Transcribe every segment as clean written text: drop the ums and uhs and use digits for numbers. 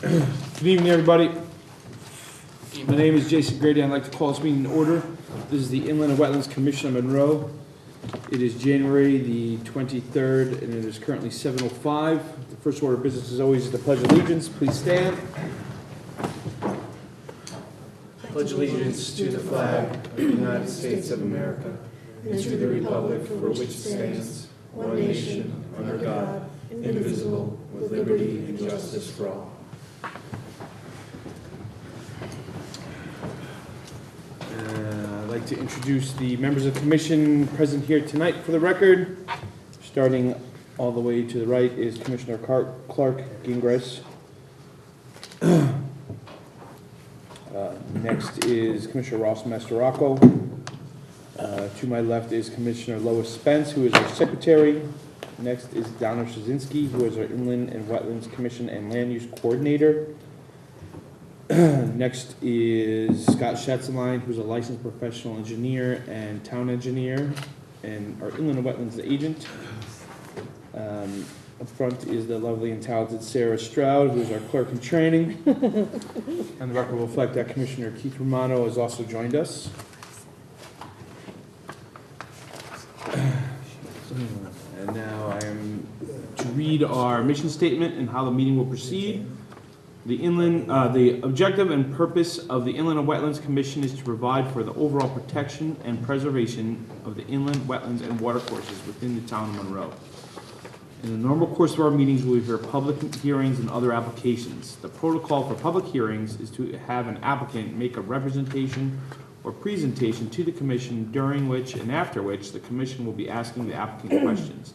Good evening, everybody. My name is Jason Grady. I'd like to call this meeting in order. This is the Inland and Wetlands Commission of Monroe. It is January the 23rd, and it is currently 7:05. The first order of business, as always, is the Pledge of Allegiance. Please stand. Pledge allegiance to the flag of the United States of America and to the republic for which it stands, one nation, under God, indivisible, with liberty and justice for all. I'd like to introduce the members of the commission present here tonight for the record. Starting all the way to the right is Commissioner Clark Gingras. Next is Commissioner Ross Mastroacco. To my left is Commissioner Lois Spence, who is our secretary. Next is Donna Shazinski, who is our Inland and Wetlands Commission and Land Use Coordinator. Next is Scott Schatzenline, who's a licensed professional engineer and town engineer, and our Inland and Wetlands agent. Up front is the lovely and talented Sarah Stroud, who is our clerk in training. And the record will reflect that Commissioner Keith Romano has also joined us. And now I am to read our mission statement and how the meeting will proceed. The objective and purpose of the Inland and Wetlands Commission is to provide for the overall protection and preservation of the inland, wetlands, and watercourses within the town of Monroe. In the normal course of our meetings, we will hear public hearings and other applications. The protocol for public hearings is to have an applicant make a representation or presentation to the commission, during which and after which the commission will be asking the applicant questions.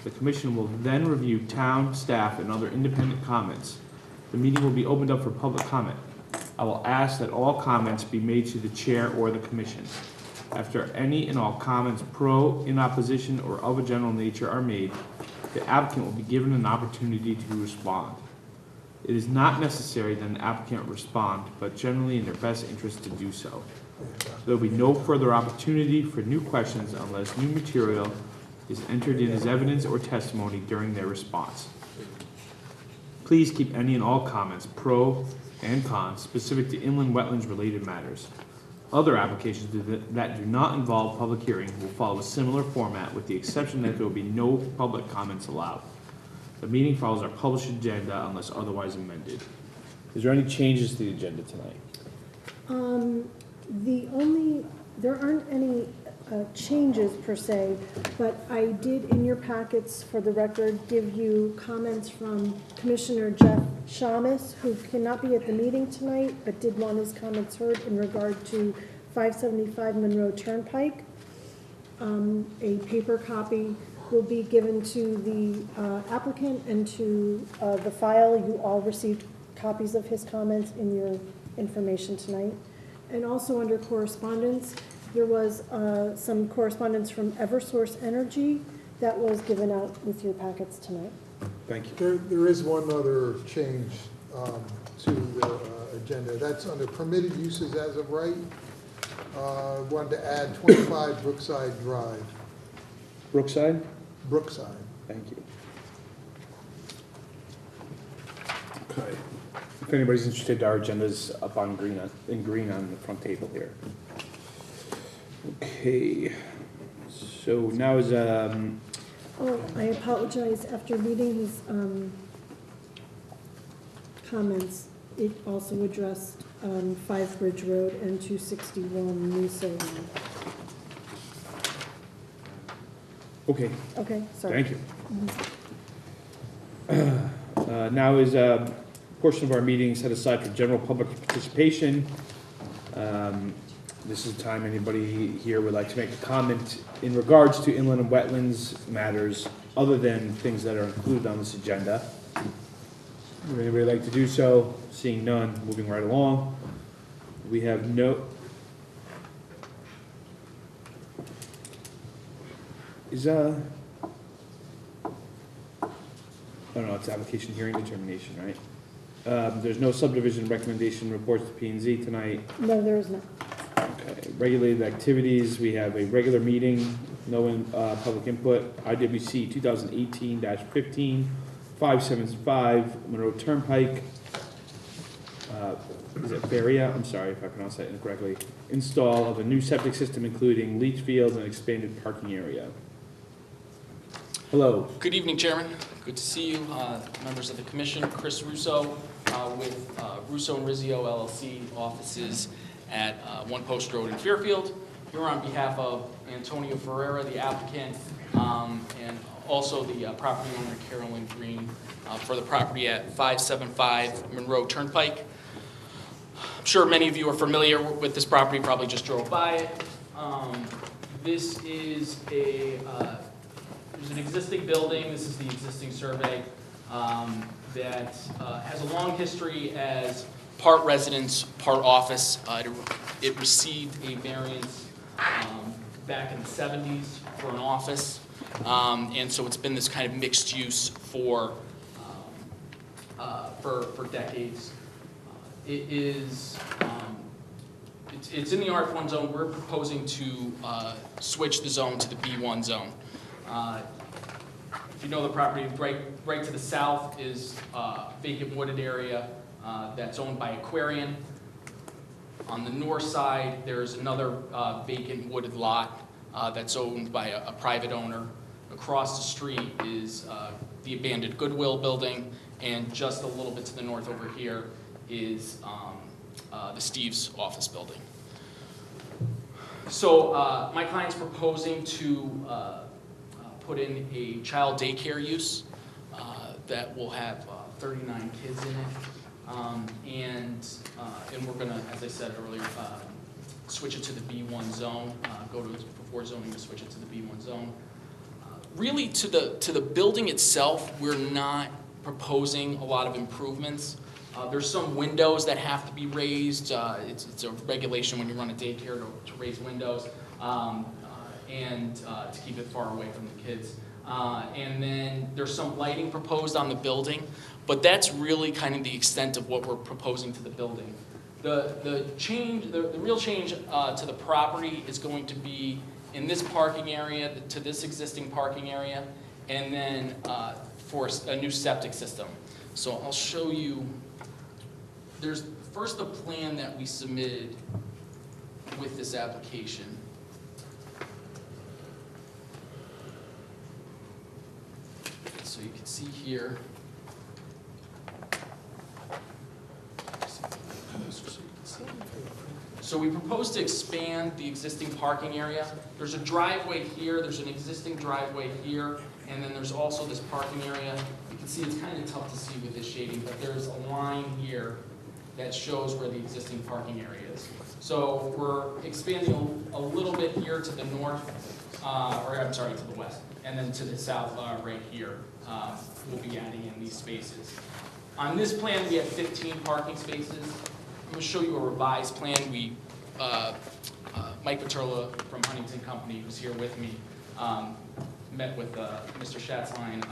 The commission will then review town, staff, and other independent comments. The meeting will be opened up for public comment. I will ask that all comments be made to the chair or the commission. After any and all comments pro, in opposition, or of a general nature are made, the applicant will be given an opportunity to respond. It is not necessary that an applicant respond, but generally in their best interest to do so. There will be no further opportunity for new questions unless new material is entered in as evidence or testimony during their response. Please keep any and all comments, pro and con, specific to inland wetlands related matters. Other applications that do not involve public hearing will follow a similar format, with the exception that there will be no public comments allowed. The meeting follows our published agenda unless otherwise amended. Is there any changes to the agenda tonight? There aren't any changes per se, but I did in your packets for the record give you comments from Commissioner Jeff Shamus, who cannot be at the meeting tonight, but did want his comments heard in regard to 575 Monroe Turnpike. A paper copy will be given to the applicant and to the file. You all received copies of his comments in your information tonight. And also under correspondence, there was some correspondence from Eversource Energy that was given out with your packets tonight. Thank you. There is one other change to the agenda. That's under permitted uses as of right. Wanted to add 25 Brookside Drive. Brookside? Brookside. Thank you. Okay. If anybody's interested, our agenda's up on in green on the front table here. Okay. So now is Oh, I apologize. After reading his comments, it also addressed 5 Bridge Road and 261 Noosa Road. okay. Okay, sorry. Thank you. Now is a portion of our meeting set aside for general public participation. This is the time anybody here would like to make a comment in regards to inland and wetlands matters other than things that are included on this agenda. Would anybody like to do so? Seeing none, moving right along. We have no... Oh no, it's application hearing determination, right? There's no subdivision recommendation reports to P&Z tonight. No, there is not. Okay, regulated activities, we have a regular meeting, no public input, IWC 2018-15, 575 Monroe Turnpike. is it Beria? I'm sorry if I pronounced that incorrectly. Install of a new septic system including leach fields and expanded parking area. Hello. Good evening, Chairman. Good to see you, members of the Commission. Chris Russo with Russo and Rizzio LLC offices at One Post Road in Fairfield. Here on behalf of Antonio Ferreira, the applicant, and also the property owner, Carolyn Green, for the property at 575 Monroe Turnpike. I'm sure many of you are familiar with this property, probably just drove by it. This is there's an existing building. This is the existing survey that has a long history as part residence, part office. It received a variance back in the 70s for an office, and so it's been this kind of mixed use for decades. It's in the R1 zone. We're proposing to switch the zone to the B1 zone. If you know the property, right to the south is vacant wooded area that's owned by Aquarian. On the north side, there's another vacant wooded lot that's owned by a private owner. Across the street is the abandoned Goodwill building, and just a little bit to the north over here is the Steve's office building. So my client's proposing to put in a child daycare use that will have 39 kids in it. And we're gonna, as I said earlier, switch it to the B1 zone, go to before zoning to switch it to the B1 zone. Really to the building itself, we're not proposing a lot of improvements. There's some windows that have to be raised. It's a regulation when you run a daycare to raise windows and to keep it far away from the kids. And then there's some lighting proposed on the building, but that's really kind of the extent of what we're proposing to the building. The real change to the property is going to be in this parking area, to this existing parking area, and then for a new septic system. So I'll show you. There's first the plan that we submitted with this application. So you can see here. So we propose to expand the existing parking area. There's a driveway here, there's an existing driveway here, and then there's also this parking area. You can see it's kind of tough to see with this shading, but there's a line here that shows where the existing parking area is. So we're expanding a little bit here to the north, or I'm sorry, to the west, and then to the south right here. We'll be adding in these spaces. On this plan, we have 15 parking spaces. I'm going to show you a revised plan. Mike Paterla from Huntington Company was here with me. Met with Mr. Schatzline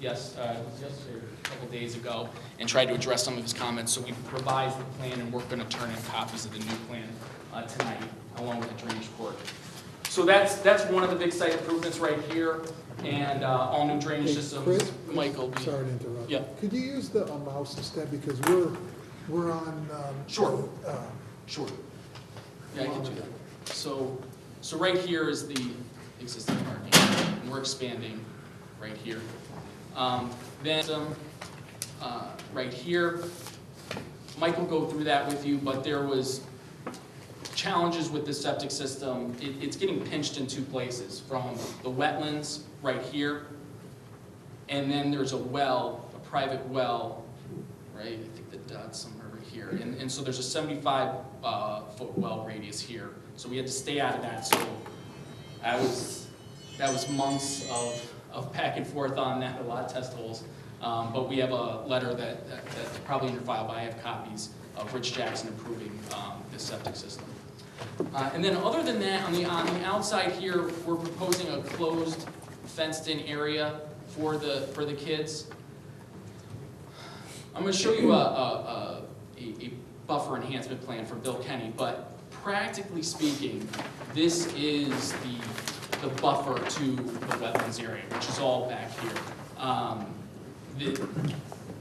yesterday, a couple days ago, and tried to address some of his comments. So we revised the plan, and we're going to turn in copies of the new plan tonight, along with the drainage court. So that's one of the big site improvements right here, and all new drainage systems. Chris, Michael, sorry to interrupt. Yeah. Could you use the mouse instead, because we're on. Sure. Sure. Yeah, I can do that. So right here is the existing parking, and we're expanding right here. Then right here, Mike will go through that with you, but there was challenges with the septic system. It's getting pinched in two places, from the wetlands right here, and then there's a well, a private well, right? I think the dot's somewhere right here. And so there's a 75-foot well radius here. So we had to stay out of that. So that was months of back and forth on that, a lot of test holes. But we have a letter that's probably in your file, but I have copies of Rich Jackson approving this septic system. And then other than that, on the outside here, we're proposing a closed, fenced-in area for the kids. I'm going to show you a buffer enhancement plan for Bill Kenny, but practically speaking, this is the buffer to the wetlands area, which is all back here.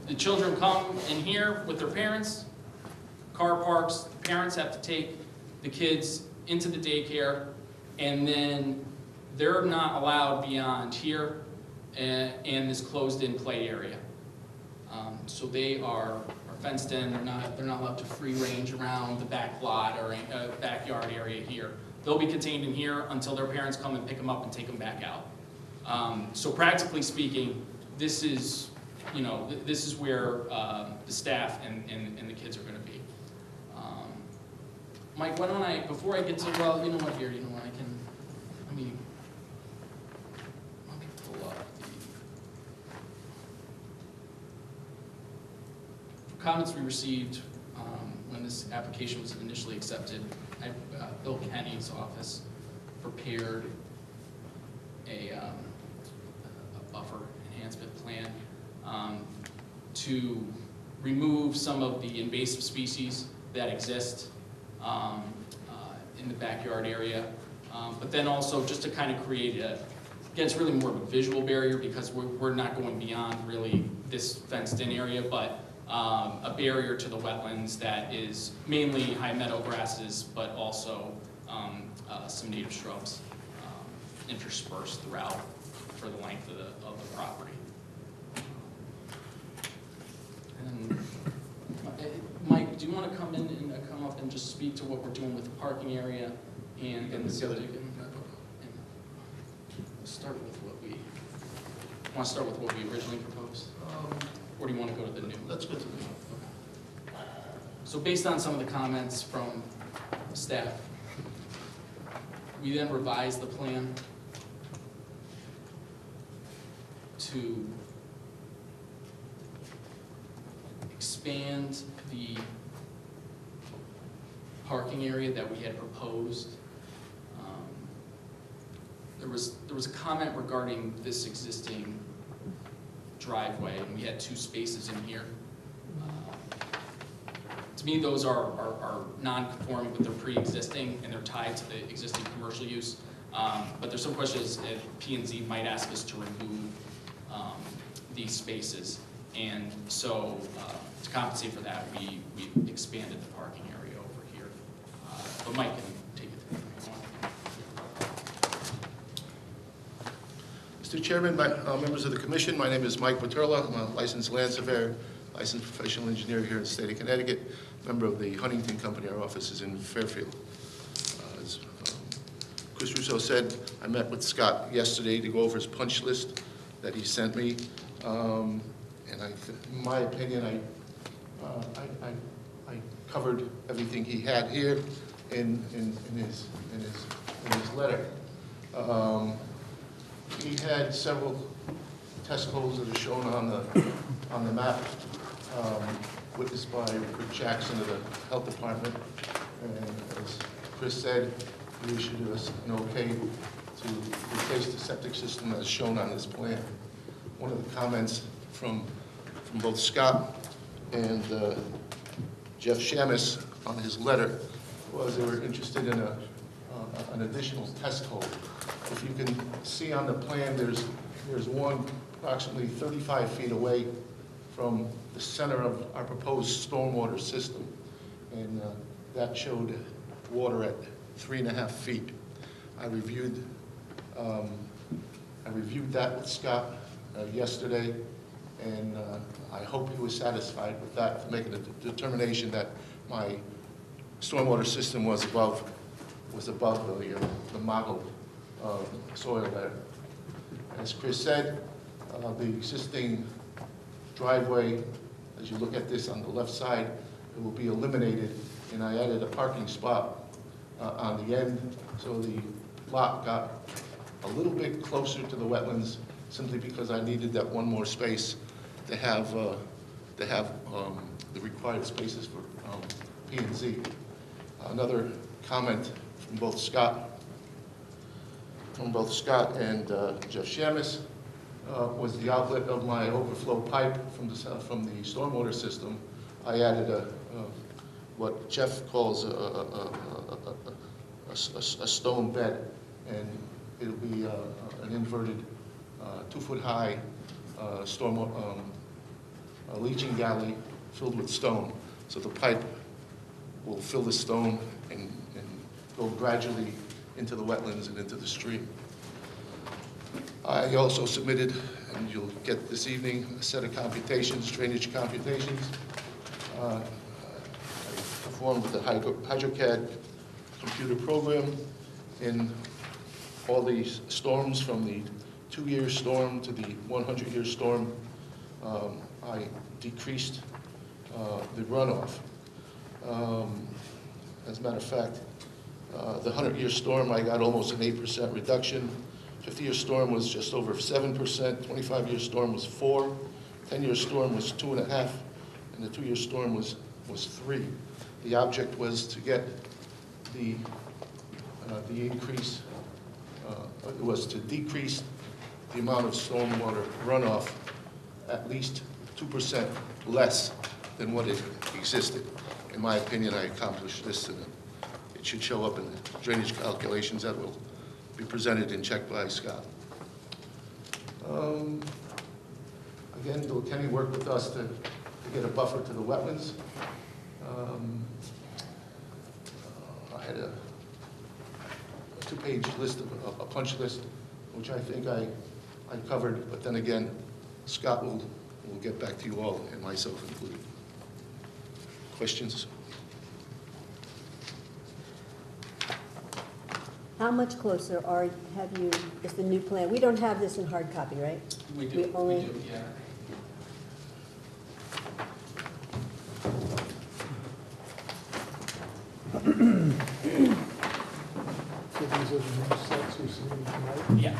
The children come in here with their parents. car parks, the parents have to take the kids into the daycare, and then they're not allowed beyond here and this closed-in play area. So they are fenced in. They're not allowed to free range around the back lot or backyard area here. They'll be contained in here until their parents come and pick them up and take them back out. So practically speaking, this is, this is where the staff and the kids are going to be. Mike, why don't I, before I get to, well, you know what, here, let me pull up the comments we received when this application was initially accepted. Bill Kenny's office prepared a buffer enhancement plan to remove some of the invasive species that exist in the backyard area, but then also just to kind of create again, it's really more of a visual barrier because we're not going beyond really this fenced-in area, but a barrier to the wetlands that is mainly high meadow grasses, but also some native shrubs interspersed throughout for the length of the property. And Mike, do you want to come in and come up and just speak to what we're doing with the parking area and the septic? And start with what we want to start with what we originally proposed, or do you want to go to the new? Let's go to the new. Okay. So based on some of the comments from staff, we then revised the plan to expand the parking area that we had proposed. There was a comment regarding this existing driveway, and we had 2 spaces in here. To me, those are non-conforming, but they're pre-existing and they're tied to the existing commercial use. But there's some questions if P&Z might ask us to remove these spaces, and so to compensate for that, we expanded the parking area over here. But Mike can take it through. Mr. Chairman, members of the commission, my name is Mike Paterla. I'm a licensed land surveyor, licensed professional engineer here in the state of Connecticut, member of the Huntington Company. Our office is in Fairfield. As Chris Russo said, I met with Scott yesterday to go over his punch list that he sent me. And in my opinion, I covered everything he had here in his letter. He had several test holes that are shown on the map, witnessed by Rick Jackson of the health department. And as Chris said, he issued us an okay to replace the septic system as shown on this plan. One of the comments from both Scott and Jeff Shamus on his letter was they were interested in an additional test hole. If you can see on the plan, there's one approximately 35 feet away from the center of our proposed stormwater system, and that showed water at 3.5 feet. I reviewed that with Scott yesterday, and I hope he was satisfied with that, making a determination that my stormwater system was above the mottled soil there. As Chris said, the existing driveway, as you look at this on the left side, it will be eliminated, and I added a parking spot on the end, so the lot got a little bit closer to the wetlands, simply because I needed that one more space to have the required spaces for P&Z. Another comment from both Scott and Jeff Shamus was the outlet of my overflow pipe from the stormwater system. I added what Jeff calls a stone bed, and it'll be an inverted 2-foot-high leaching galley filled with stone. So the pipe will fill the stone and go gradually into the wetlands and into the stream. I also submitted, and you'll get this evening, a set of computations, drainage computations. I performed with the HydroCAD computer program in all these storms, from the 2-year storm to the 100-year storm. I decreased the runoff. As a matter of fact, the 100-year storm, I got almost an 8% reduction. 50-year storm was just over 7%, 25-year storm was 4%, 10-year storm was 2.5%, and the 2-year storm was 3%. The object was to get the increase, it was to decrease the amount of stormwater runoff at least 2% less than what it existed. In my opinion, I accomplished this, and it should show up in the drainage calculations that will be presented and checked by Scott. Again, Bill Kenny worked with us to get a buffer to the wetlands. I had a 2-page list, a punch list, which I think I covered, but then again, Scott will get back to you all, and myself included. Questions? How much closer is the new plan? We don't have this in hard copy, right? We do, We only- we do, yeah. So these are the new sets you're seeing tonight? Yeah.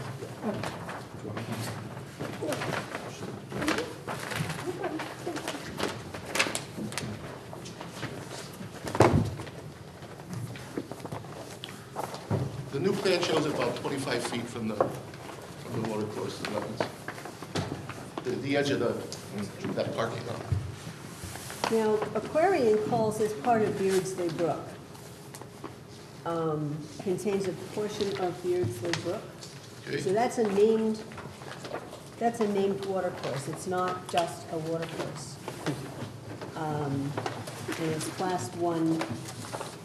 The new plan shows about 25 feet from the water course to the wetlands. The edge of that parking lot. Now, Aquarian calls this part of Beardsley Brook. Contains a portion of Beardsley Brook. Okay. So that's a named water course. It's not just a water course. And it's class 1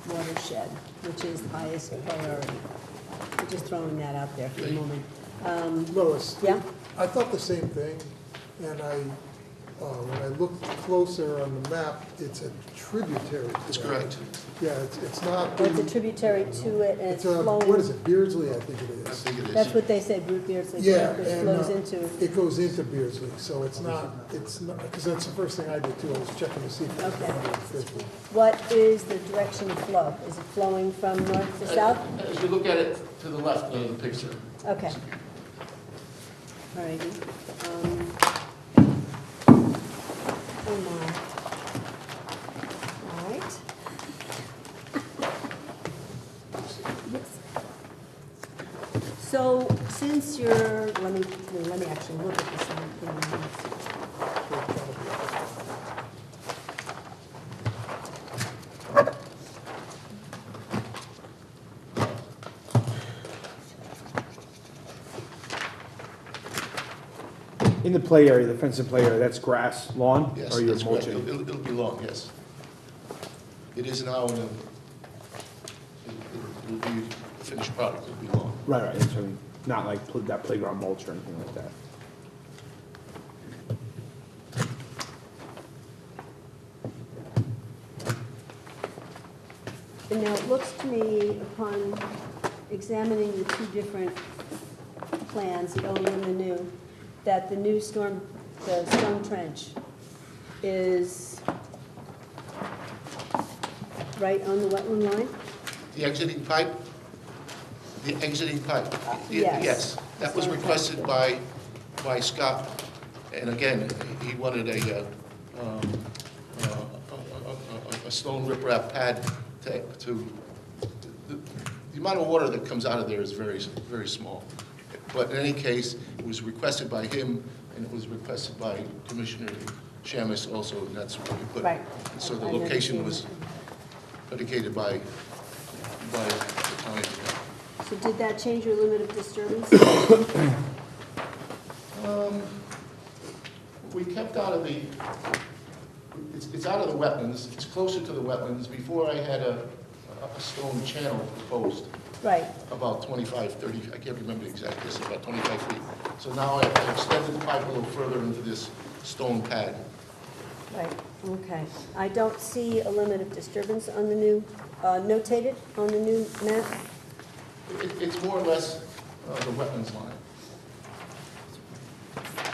watershed, which is the highest priority. We're just throwing that out there for the moment. Lois? Yeah? I thought the same thing, and when I looked closer on the map, it's a tributary to That's that. correct. Yeah, it's not. Well, it's a tributary to it, and it's flowing. What is it, Beardsley, I think it I is. think it is. That's what they say, Beardsley Yeah, Brook, which and flows into. it goes into Beardsley, so it's not, because that's the first thing I did too, I was checking to see if it was Okay. 150. What is the direction of flow? Is it flowing from north to south? As you look at it to the left of the picture. Okay. All righty. Oh my. All right. So since you're, let me actually look at this one. In the play area, the fenced play area, that's grass, lawn? Yes, Or you're that's correct. mulching? It'll be long, yes. It is now, and it'll be the finished product, it'll be long. Right, that's what I mean. Not like that playground mulch or anything like that. And now it looks to me, upon examining the two different plans, the old and the new, that the stone trench is right on the wetland line? The exiting pipe? The exiting pipe? Yes. Yes, that was requested by Scott, and again, he wanted a stone riprap pad to, the amount of water that comes out of there is very, very small. But in any case, it was requested by him, and it was requested by Commissioner Shamus also, and that's what we put. Right. So the I never location seen was that. predicated by the time. So did that change your limit of disturbance? We kept out of the, it's out of the wetlands, it's closer to the wetlands. Before I had a stone channel proposed, Right, about 25, 30, I can't remember the exact distance, about 25 feet. So now I've extended the pipe a little further into this stone pad. right, okay. I don't see a limit of disturbance on the new, notated on the new map. It's more or less the wetlands line.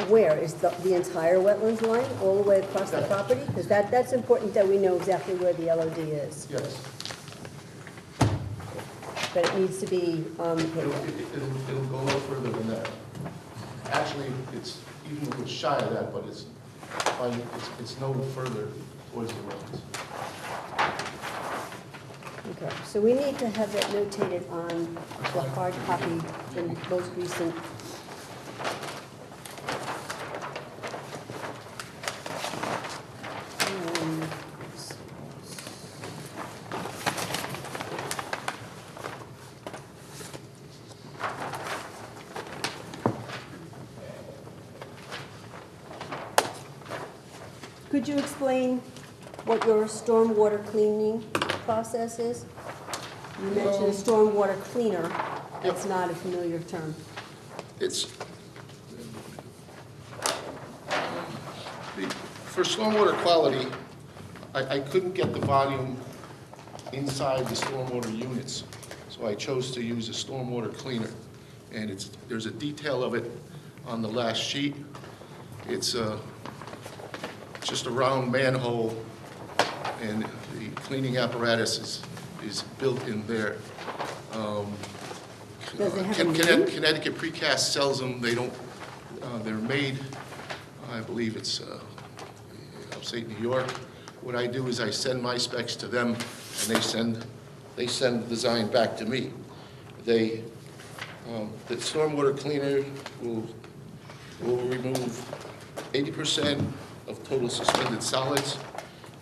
Where, is the entire wetlands line, all the way across the That- property? Because that's important that we know exactly where the LOD is, Yes. but it needs to be on the It'll paper. it'll go a little further than that. Actually, it's even a little shy of that, but it's no further towards the wetlands. Okay, so we need to have that notated on the hard copy, the most recent. Could you explain what your stormwater cleaning process is? You mentioned a stormwater cleaner. That's not a familiar term. It's, for stormwater quality, I couldn't get the volume inside the stormwater units, so I chose to use a stormwater cleaner. And there's a detail of it on the last sheet. It's just a round manhole, and the cleaning apparatus is built in there. Does it have a name? Connecticut Precast sells them. They don't, they're made, I believe it's upstate New York. What I do is I send my specs to them, and they send the design back to me. The stormwater cleaner will remove 80% of total suspended solids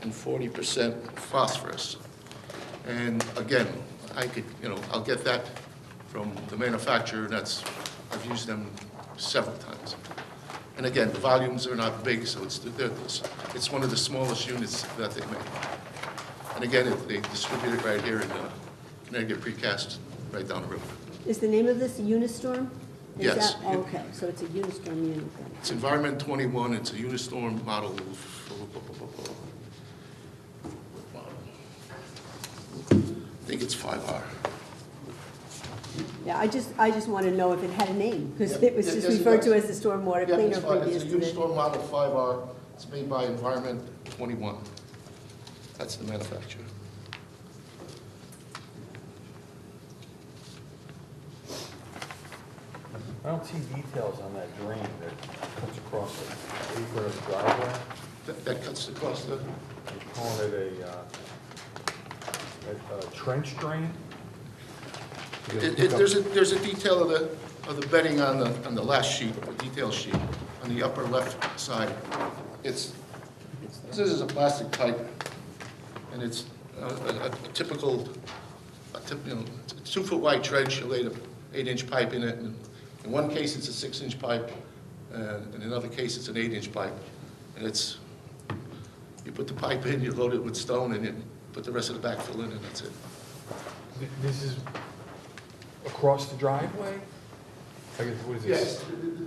and 40% phosphorus. And again, I'll get that from the manufacturer. I've used them several times. And again, the volumes are not big, so it's one of the smallest units that they make. And again, they distribute it right here in Connecticut Precast, right down the river. Is the name of this Unistorm? Is Yes. that- oh, okay, so it's a Unistorm unit then. It's Environment 21, it's a Unistorm model. I think it's 5R. Yeah, I just want to know if it had a name, because Yeah, it was yeah, just yes, it referred to does. as the stormwater Yeah, cleaner it's fine. previous It's to a the... Unistorm Model 5R. It's made by Environment 21. That's the manufacturer. I don't see details on that drain that cuts across the acre of driveway. That cuts across the, You're calling it a trench drain? there's a detail of the bedding on the last sheet, the detail sheet, on the upper left side. This is a plastic pipe, and it's a typical, 2-foot wide trench. You laid an 8-inch pipe in it, and in one case it's a 6-inch pipe, and in another case it's an 8-inch pipe. And you put the pipe in, you load it with stone, and you put the rest of the backfill in, and that's it. This is across the driveway? I guess, what is this?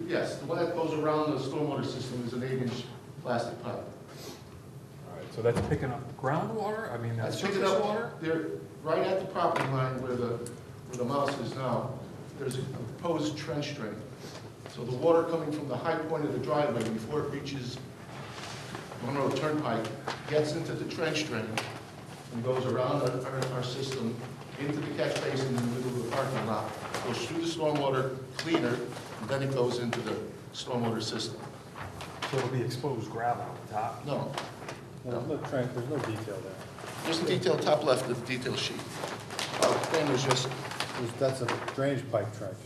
Yes, the one that goes around the stormwater system is an 8-inch plastic pipe. All right, so that's picking up groundwater? I mean, that's That's surface picking up, water? they're right at the property line where the mouse is now. There's a proposed trench drain. So the water coming from the high point of the driveway before it reaches Monroe Turnpike gets into the trench drain and goes around our system into the catch basin in the middle of the parking lot, goes through the stormwater cleaner, and then it goes into the stormwater system. So it'll be exposed gravel on the top? No, There's no detail there. just the detail top left of the detail sheet. Then there's just, That's a drainage pipe trench.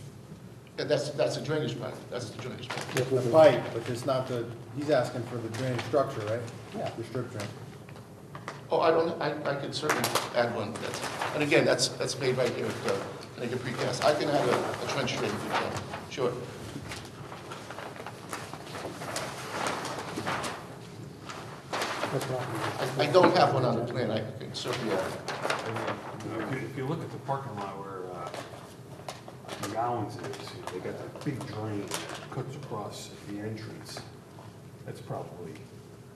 yeah, that's a drainage pipe, that's the drainage pipe. The pipe, but it's not he's asking for the drainage structure, right? Yeah. The strip drain. Oh, I could certainly add one. And again, that's made right here at Connecticut Precast. I can add a trench drain if you can. Sure. I don't have one on the plan, I can certainly add it. If you look at the parking lot where McGowan's is, they got that big drain that cuts across the entrance. That's probably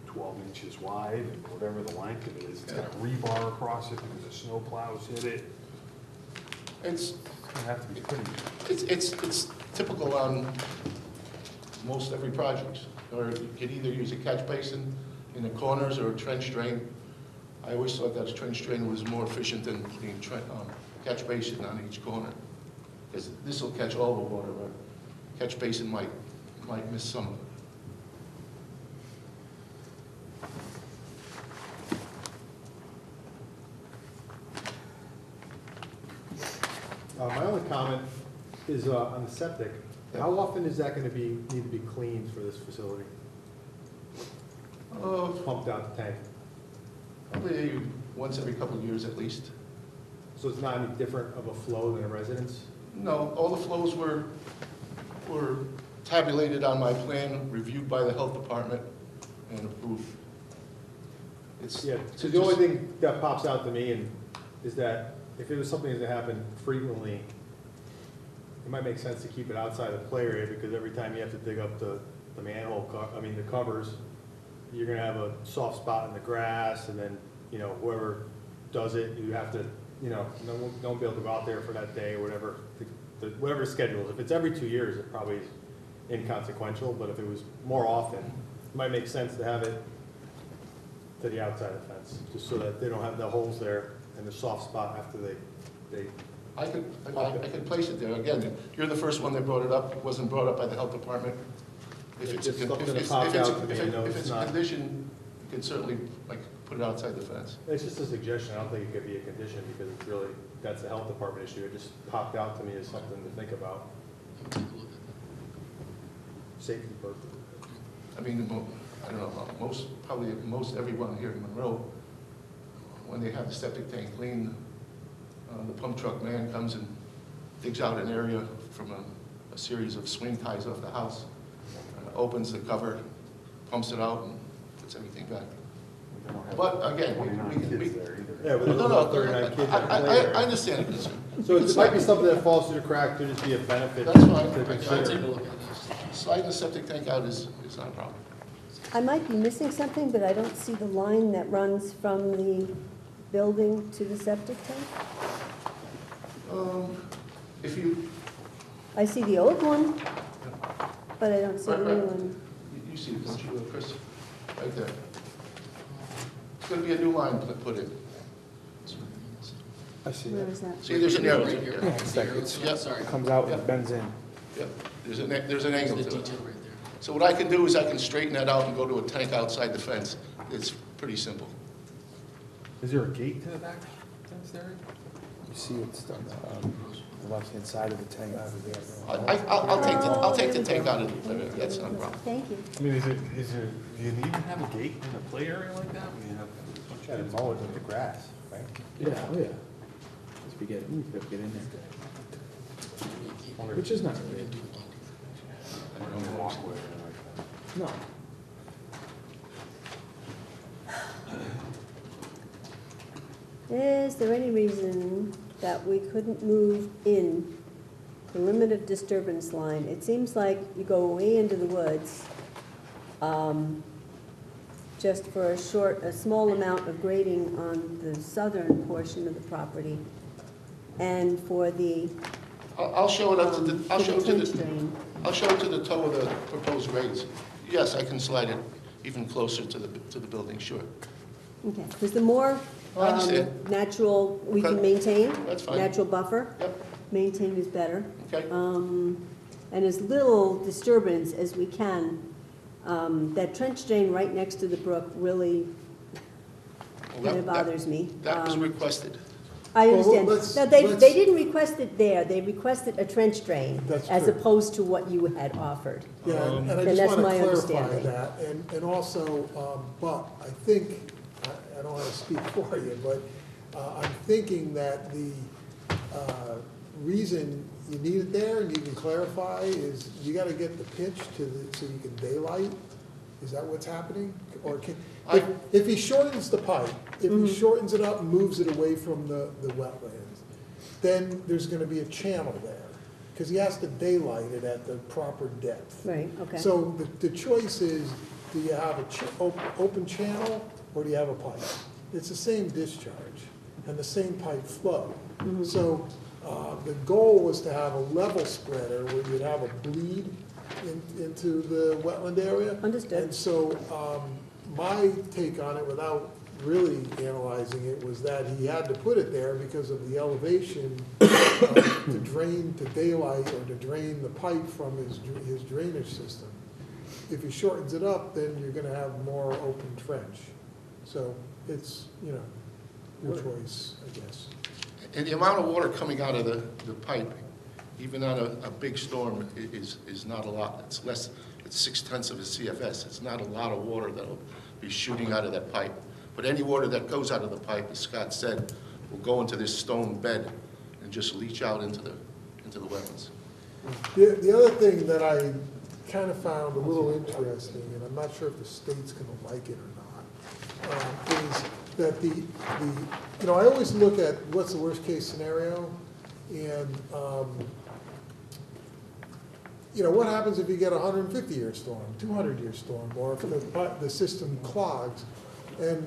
12 inches wide, and whatever the length of it is. It's got rebar across it because the snow plows hit it. It's, It's gonna have to be pretty. it's typical on most every project. Or you could either use a catch basin in the corners or a trench drain. I always thought that a trench drain was more efficient than putting catch basin on each corner. Because this will catch all the water, but catch basin might miss some of it. My only comment is on the septic. How often is that gonna need to be cleaned for this facility? Pumped out the tank? Probably once every couple of years at least. So it's not any different of a flow than a residence? No, all the flows were tabulated on my plan, reviewed by the health department, and approved. Yeah, so the only thing that pops out to me is that if it was something that happened frequently, it might make sense to keep it outside the play area, because every time you have to dig up the manhole, the covers, you're gonna have a soft spot in the grass, and then, whoever does it, you have to, don't be able to go out there for that day or whatever, whatever the schedule is. If it's every 2 years, it probably is inconsequential, but if it was more often, it might make sense to have it to the outside of the fence, just so that they don't have the holes there and the soft spot after they I could place it there. Again, you're the first one that brought it up. It wasn't brought up by the health department. If it's a It's something that popped out to me, I know if it's it's a not. condition, you can certainly put it outside the fence. It's just a suggestion, I don't think it could be a condition, because it's really, that's a health department issue, it just popped out to me as something to think about, Take a look at safety purposes. I mean, I don't know, probably most everyone here in Monroe, when they have the septic tank cleaned, the pump truck man comes and digs out an area from a series of swing ties off the house, opens the cover, pumps it out, and puts everything back. But again, Yeah, but there's no, about 39 kids that play I there. understand the concern. So it might be something that falls through the crack, could just be a benefit That's fine. to it. Take a consider. look at this. Sliding the septic tank out is not a problem. I might be missing something, but I don't see the line that runs from the building to the septic tank. If you, I see the old one, but I don't see the new one. you see it, don't you, Chris? Right there. It's gonna be a new line put in. I see Where is that? See, there's an arrow. Right here. Yeah, it's like, Yep. Sorry. It comes out Yeah. and bends in. Yep, there's an There's angle the to it. detail right there. So what I can do is I can straighten that out and go to a tank outside the fence. It's pretty simple. Is there a gate to the back fence there? You see what's on the left-hand side of the tank. I'll take the tank out of it, that's not a problem. Thank you. I mean, do you need to have a gate in a play area like that? I mean, Try to mow it with the grass, right? Yeah, oh yeah. Let's be getting, we could get in there. Which is not really, walkway or like that. no. Is there any reason that we couldn't move in the limit of disturbance line? It seems like you go way into the woods, just for a small amount of grading on the southern portion of the property, and for the, I'll show it up to the, I'll for show the it trench to the, drain. I'll show it to the toe of the proposed grades. Yes, I can slide it even closer to the building, sure. Okay, because the more I understand. natural we can Okay. maintain, That's fine. natural buffer, Yep, maintain is better. okay. And as little disturbance as we can. That trench drain right next to the brook really Well, kind of bothers me. That was requested. I Well, understand. let's- No, they let's- didn't request it there, they requested a trench drain That's as true. opposed to what you had offered. Yeah, and I And just that's want to my clarify understanding. that, and also, but I think, I don't want to speak for you, but I'm thinking that the reason you need it there, and you can clarify, is you got to get the pitch so you can daylight? Is that what's happening? Or If he shortens the pipe, if he shortens it up and moves it away from the wetlands, then there's gonna be a channel there, because he has to daylight it at the proper depth. Right, okay. So the choice is, do you have a open channel, or do you have a pipe? It's the same discharge and the same pipe flow. So the goal was to have a level spreader where you'd have a bleed into the wetland area. Understood. And so my take on it, without really analyzing it, was that he had to put it there because of the elevation to drain, to daylight, or to drain the pipe from his drainage system. If he shortens it up, then you're gonna have more open trench. So it's, your choice, I guess. And the amount of water coming out of the pipe, even on a big storm, is not a lot. It's 0.6 of a CFS. It's not a lot of water that'll be shooting out of that pipe. But any water that goes out of the pipe, as Scott said, will go into this stone bed and just leach out into the wetlands. The other thing that I kind of found a little interesting, and I'm not sure if the state's gonna like it or not, is that I always look at what's the worst case scenario, and what happens if you get a 150-year storm, 200-year storm, or if the system clogs. And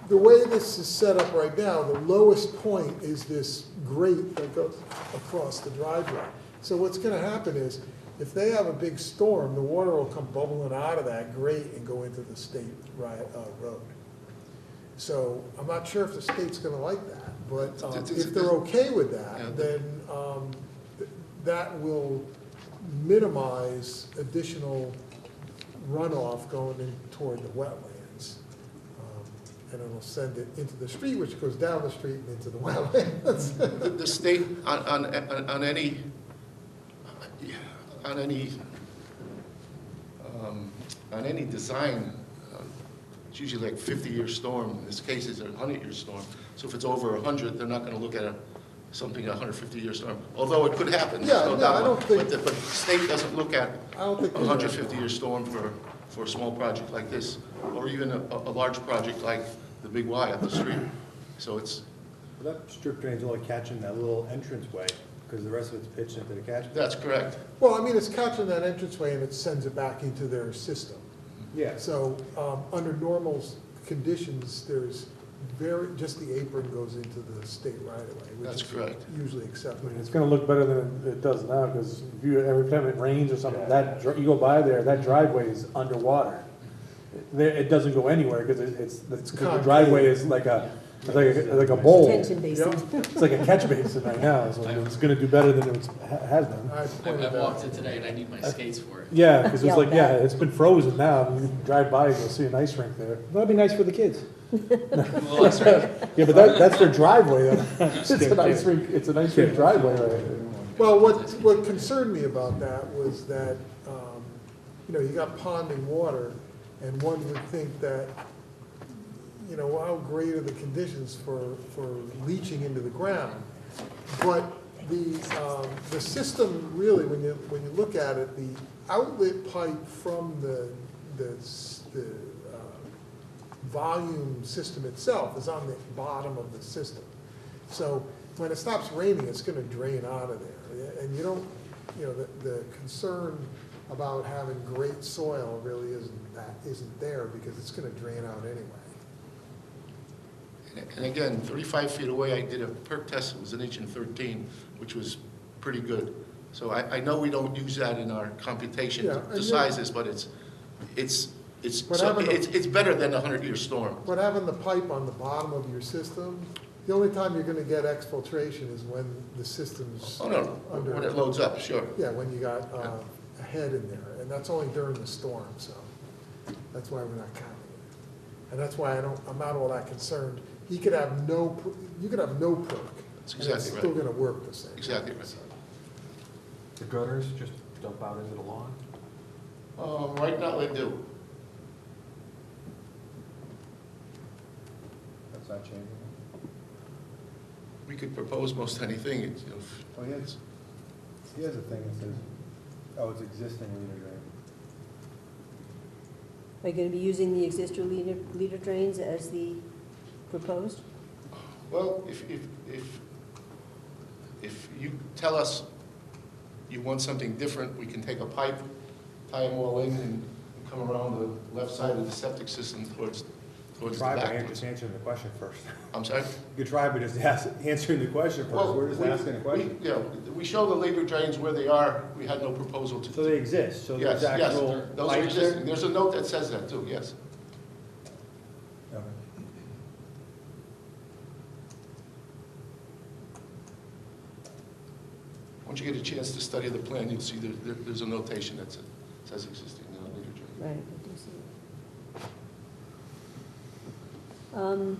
the way this is set up right now, the lowest point is this grate that goes across the driveway. So what's gonna happen is, if they have a big storm, the water will come bubbling out of that grate and go into the state road. So I'm not sure if the state's gonna like that, but if they're okay with that, then that will minimize additional runoff going in toward the wetlands. And it'll send it into the street, which goes down the street and into the wetlands. The state, on any design, it's usually like 50-year storm. In this case, it's a 100-year storm. So if it's over 100, they're not going to look at something, a 150-year storm. Although it could happen. Yeah, no no, doubt. I don't think- But the state doesn't look at I don't think a 150-year storm for a small project like this, or even a large project like the Big Y up the street. So it's, Well, that strip drain's only catching that little entranceway, because the rest of it's pitched into the catch. that's correct. Well, I mean, it's catching that entranceway and it sends it back into their system. Yeah. So, under normal conditions, there's just the apron goes into the state right away, which That's is correct. usually acceptable. It's gonna look better than it does now, because every time it rains or something, you go by there, that driveway is underwater. It doesn't go anywhere, because the driveway is like a bowl. Detention basin. It's like a catch basin right now, so it's gonna do better than it has been. I walked it today and I need my skates for it. Yeah, because it's like, Yeah, it's been frozen now, you drive by, you'll see a ice rink there. That'd be nice for the kids. Well, that's right. Yeah, but that's their driveway, it's an ice rink driveway right there. Well, what concerned me about that was that, you got ponding water, and one would think that, how great are the conditions for leaching into the ground? But the system really, when you look at it, the outlet pipe from the volume system itself is on the bottom of the system. So when it stops raining, it's gonna drain out of there. And you don't, the concern about having great soil really isn't there, because it's gonna drain out anyway. And again, 35 feet away, I did a perk test. It was 1 inch and 13, which was pretty good. So I know we don't use that in our computation Yeah, to size this, but it's But having it's better than a 100-year storm. But having the pipe on the bottom of your system, the only time you're gonna get exfiltration is when the system's Oh, no, under. when it loads up, sure. Yeah, when you got a head in there, and that's only during the storm, so that's why we're not counting it. And that's why I'm not all that concerned. You could have no perk, That's and it's exactly still right. gonna work the same. Exactly right. The gutters just dump out into the lawn? Right now, they do. That's not changing. We could propose most anything. Oh, he has a thing that says, oh, it's existing leader drain. Are you gonna be using the existing leader drains as the proposed? Well, if you tell us you want something different, we can take a pipe, tie them all in, and come around the left side of the septic system towards the Try by back. just answering the question first. I'm sorry? You could try by just answering the question first. Well, We're just asking a question. Yeah, we show the labor drains where they are. We had no proposal to. So they exist, so Yes, there's yes, actual those are pipes there? existing. There's a note that says that too, yes. Okay. Once you get a chance to study the plan, you'll see there's a notation that says existing labor drain. Right, I do see it.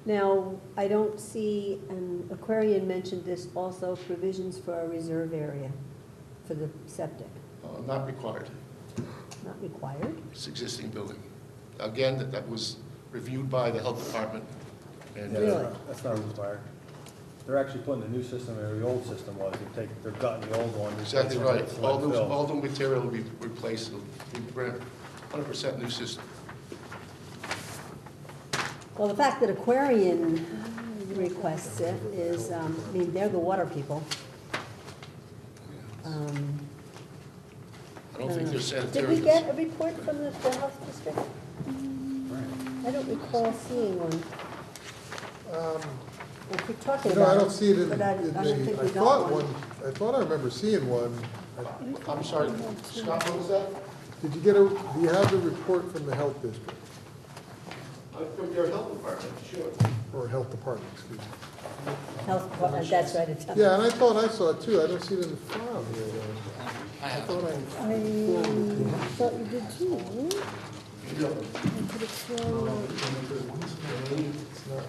Now, I don't see, and Aquarian mentioned this also, provisions for a reserve area for the septic. Not required. Not required? It's existing building. Again, that was reviewed by the health department. And, Really? That's not required. They're actually putting the new system where the old system was. They're gutting the old one. Exactly replacing it right. with lead fill. All the material will be replaced. It'll be 100% new system. Well, the fact that Aquarian requests it is, I mean, they're the water people. I don't think they're Did sanitary. we get a report from the health district? I don't recall seeing one. We keep talking You know, I about don't it, see it in but I in don't think the, we I got thought one. I thought I remember seeing one. I'm sorry, Scott, what was that? Did you do you have the report from the health district, From your health department, sure. or health department, excuse me? Health, that's right, it's. Yeah, and I thought I saw it too, I don't see it in the file here, though. I have I it. thought you did too. I could have sworn that. It's not,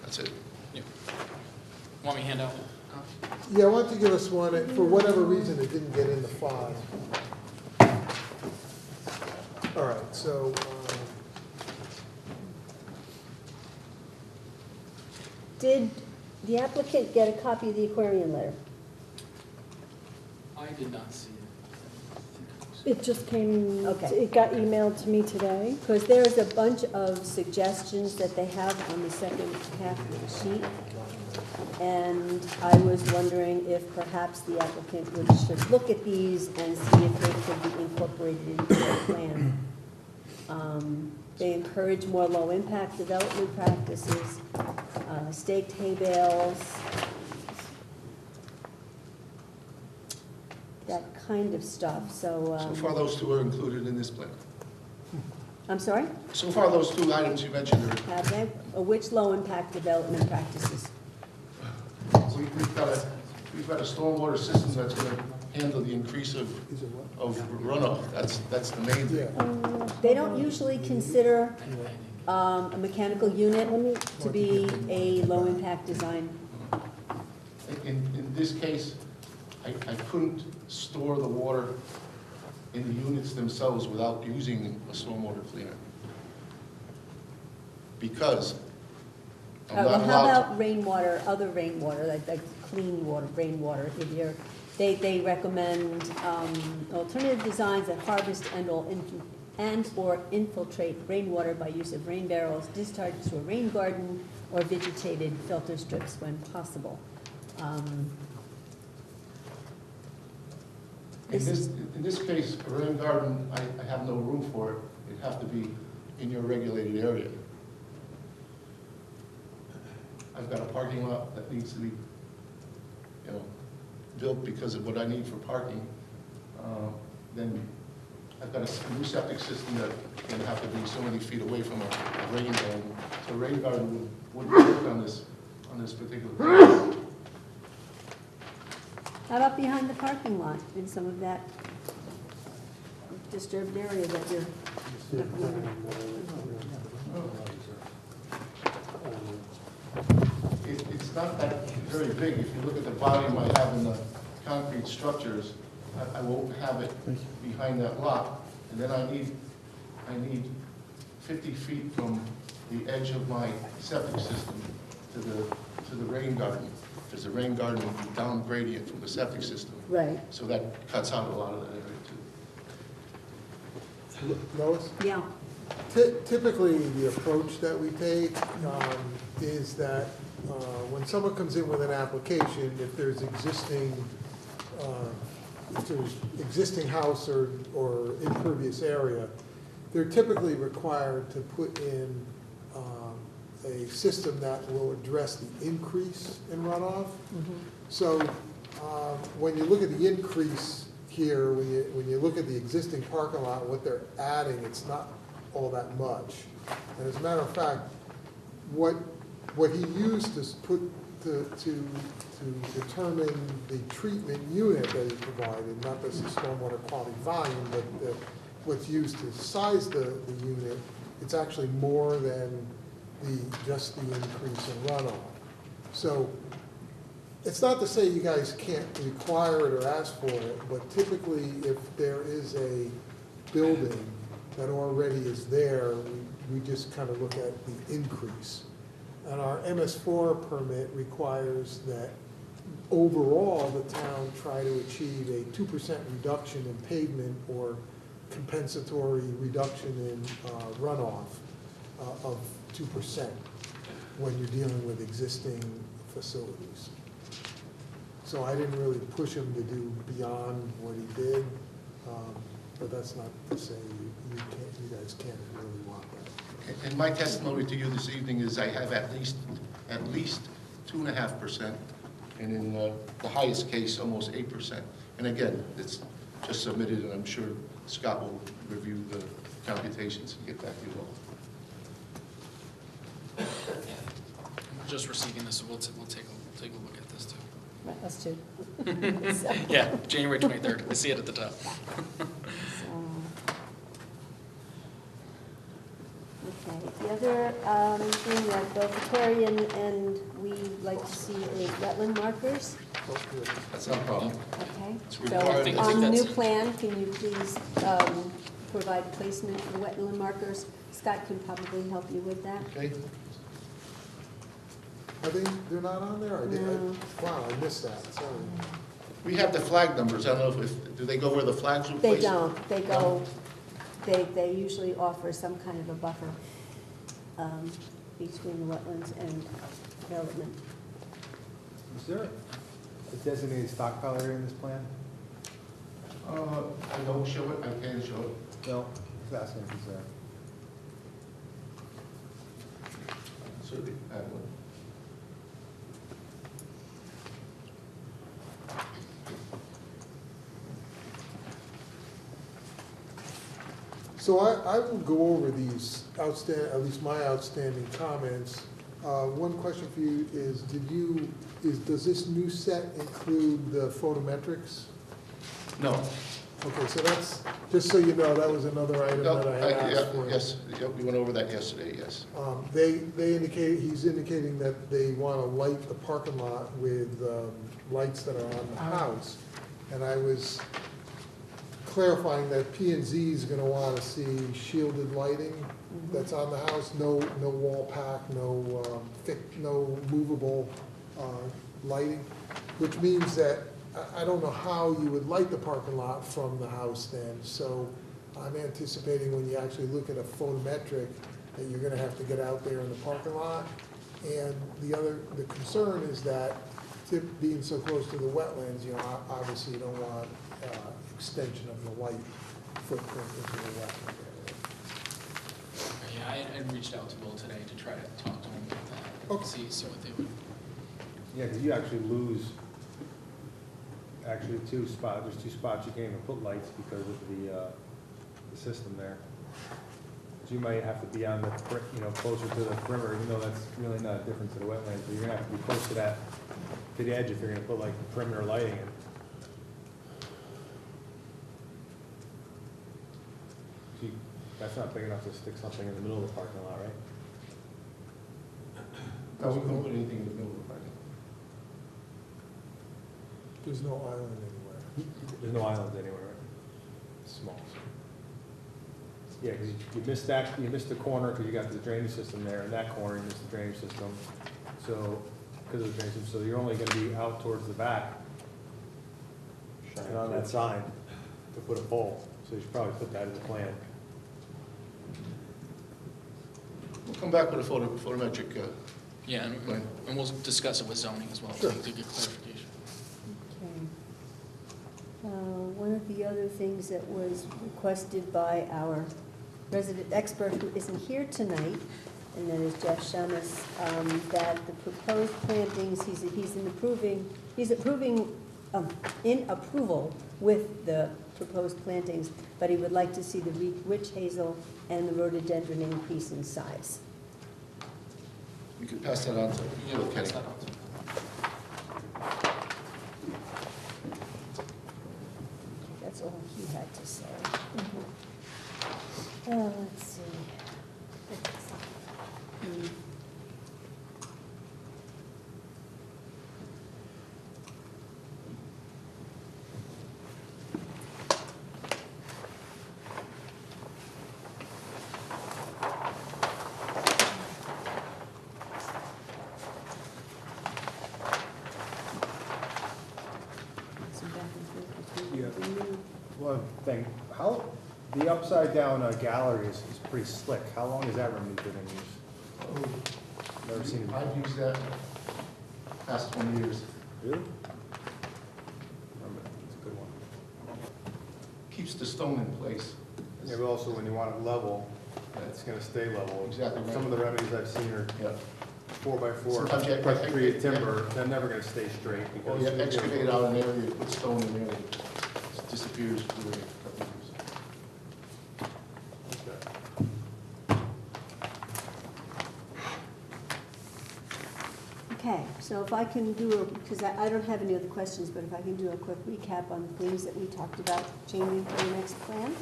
That's it. Want me to hand out? yeah, why don't you give us one, for whatever reason, it didn't get in the file. All right, so, Did the applicant get a copy of the Aquarian letter? I did not see it. It just came, Okay. it got emailed to me today. Because there's a bunch of suggestions that they have on the second half of the sheet. And I was wondering if perhaps the applicant should look at these and see if they could be incorporated into the plan. They encourage more low-impact development practices, staked hay bales, that kind of stuff, so. So far, those two are included in this plan. I'm sorry? So far, those two items you mentioned are, Have they? Which low-impact development practices? we've got a stormwater system that's going to handle the increase of runoff. That's the main thing. yeah, They don't usually consider a mechanical unit to be a low-impact design. In this case, I couldn't store the water in the units themselves without using a stormwater cleaner. Because I'm Well, not how allowed about rainwater, other rainwater, like clean water, rainwater? If you're, they recommend alternative designs that harvest and/or infiltrate rainwater by use of rain barrels, discharge to a rain garden, or vegetated filter strips when possible. In this case, a rain garden, I have no room for it. It'd have to be in your regulated area. I've got a parking lot that needs to be, built because of what I need for parking. Then I've got a new septic system that's going to have to be so many feet away from a rain garden. So a rain garden wouldn't work on this particular project. How about behind the parking lot in some of that disturbed area that you're It's not that very big. If you look at the volume I have in the concrete structures, I won't have it behind that lot. And then I need 50 feet from the edge of my septic system to the rain garden, because the rain garden would be down gradient from the septic system. right. So that cuts out a lot of that area too. Lois? Yeah, Typically, the approach that we take is that when someone comes in with an application, if there's existing house or impervious area, they're typically required to put in a system that will address the increase in runoff. So when you look at the increase here, when you look at the existing parking lot, what they're adding, it's not all that much. And as a matter of fact, what he used to determine the treatment unit that he provided, not just the stormwater quality volume, but what's used to size the unit, it's actually more than just the increase in runoff. So it's not to say you guys can't require it or ask for it, but typically if there is a building that already is there, we just kind of look at the increase. And our MS4 permit requires that overall the town try to achieve a 2% reduction in pavement or compensatory reduction in runoff of 2% when you're dealing with existing facilities. So I didn't really push him to do beyond what he did, but that's not to say you guys can't really want that. And my testimony to you this evening is I have at least 2.5%, and in the highest case, almost 8%. And again, it's just submitted, and I'm sure Scott will review the computations and get back to you all. Just receiving this, so we'll take a look at this too. right, us too. Yeah, January 23rd. I see it at the top. Okay, the other thing that both Terry and we like to see is wetland markers. That's not a problem. Okay, It's so required. I think on the new that's- plan, can you please provide placement for wetland markers? Scott can probably help you with that. Okay? They're not on there? No. Wow, I missed that, sorry. We have the flag numbers. I don't know do they go where the flags are They placed? don't, they go, they usually offer some kind of a buffer between the wetlands and development. Is there a designated stockpile area in this plan? I don't show it. I can show it. No, just asking if it's there. Certainly add one. So I will go over these at least my outstanding comments. One question for you is, does this new set include the photometrics? No. Okay, so that's, just so you know, that was another item No, that I had asked for. yes, yeah, we went over that yesterday, yes. He's indicating that they want to light the parking lot with lights that are on the house. And I was clarifying that P&Z is going to want to see shielded lighting that's on the house, no wall pack, no movable lighting, which means that I don't know how you would light the parking lot from the house then. So I'm anticipating when you actually look at a photometric that you're going to have to get out there in the parking lot. And the concern is that being so close to the wetlands, obviously you don't want extension of the light footprint into the wetland area. Yeah, I reached out to Bill today to try to talk to him about that. Okay. See what they would. Yeah, because you actually lose, there's two spots you can't even put lights because of the system there. So you might have to be on the, closer to the perimeter, even though that's really not a difference to the wetlands, but you're gonna have to be close to the edge if you're gonna put like perimeter lighting in. See, that's not big enough to stick something in the middle of the parking lot, right? No, we don't put anything in the middle of the parking. There's no island anywhere. There's no islands anywhere, right? Small. Yeah, because you missed the corner because you got the drainage system there, and that corner you missed the drainage system. So, because of the drainage system, so you're only gonna be out towards the back and on that side to put a pole. So you should probably put that in the plan. come back with a photometric, Yeah, Right. and we'll discuss it with zoning as well, to get clarification. Okay. One of the other things that was requested by our resident expert who isn't here tonight, and that is Jeff Shamus, that the proposed plantings, he's approving, in approval with the proposed plantings, but he would like to see the witch hazel and the rhododendron increase in size. you could pass that on to, Yeah, we'll pass that on to- That's all he had to say. Let's see. Hmm. Some back and forth between Yeah. the- One thing, the upside down gallery is pretty slick. How long has that remained in use? Never seen it. I've used that past 20 years. Really? It's a good one. Keeps the stone in place. Yeah, but also when you want it level, it's gonna stay level. Exactly right. Some of the remedies I've seen are Yeah. 4x4, Sometimes you- pressure treated timber, they're never gonna stay straight. Or because you excavate out an area, you put stone in there, it disappears for a couple of years. Okay, so if I can do, because I don't have any other questions, but if I can do a quick recap on the things that we talked about changing for the next plan,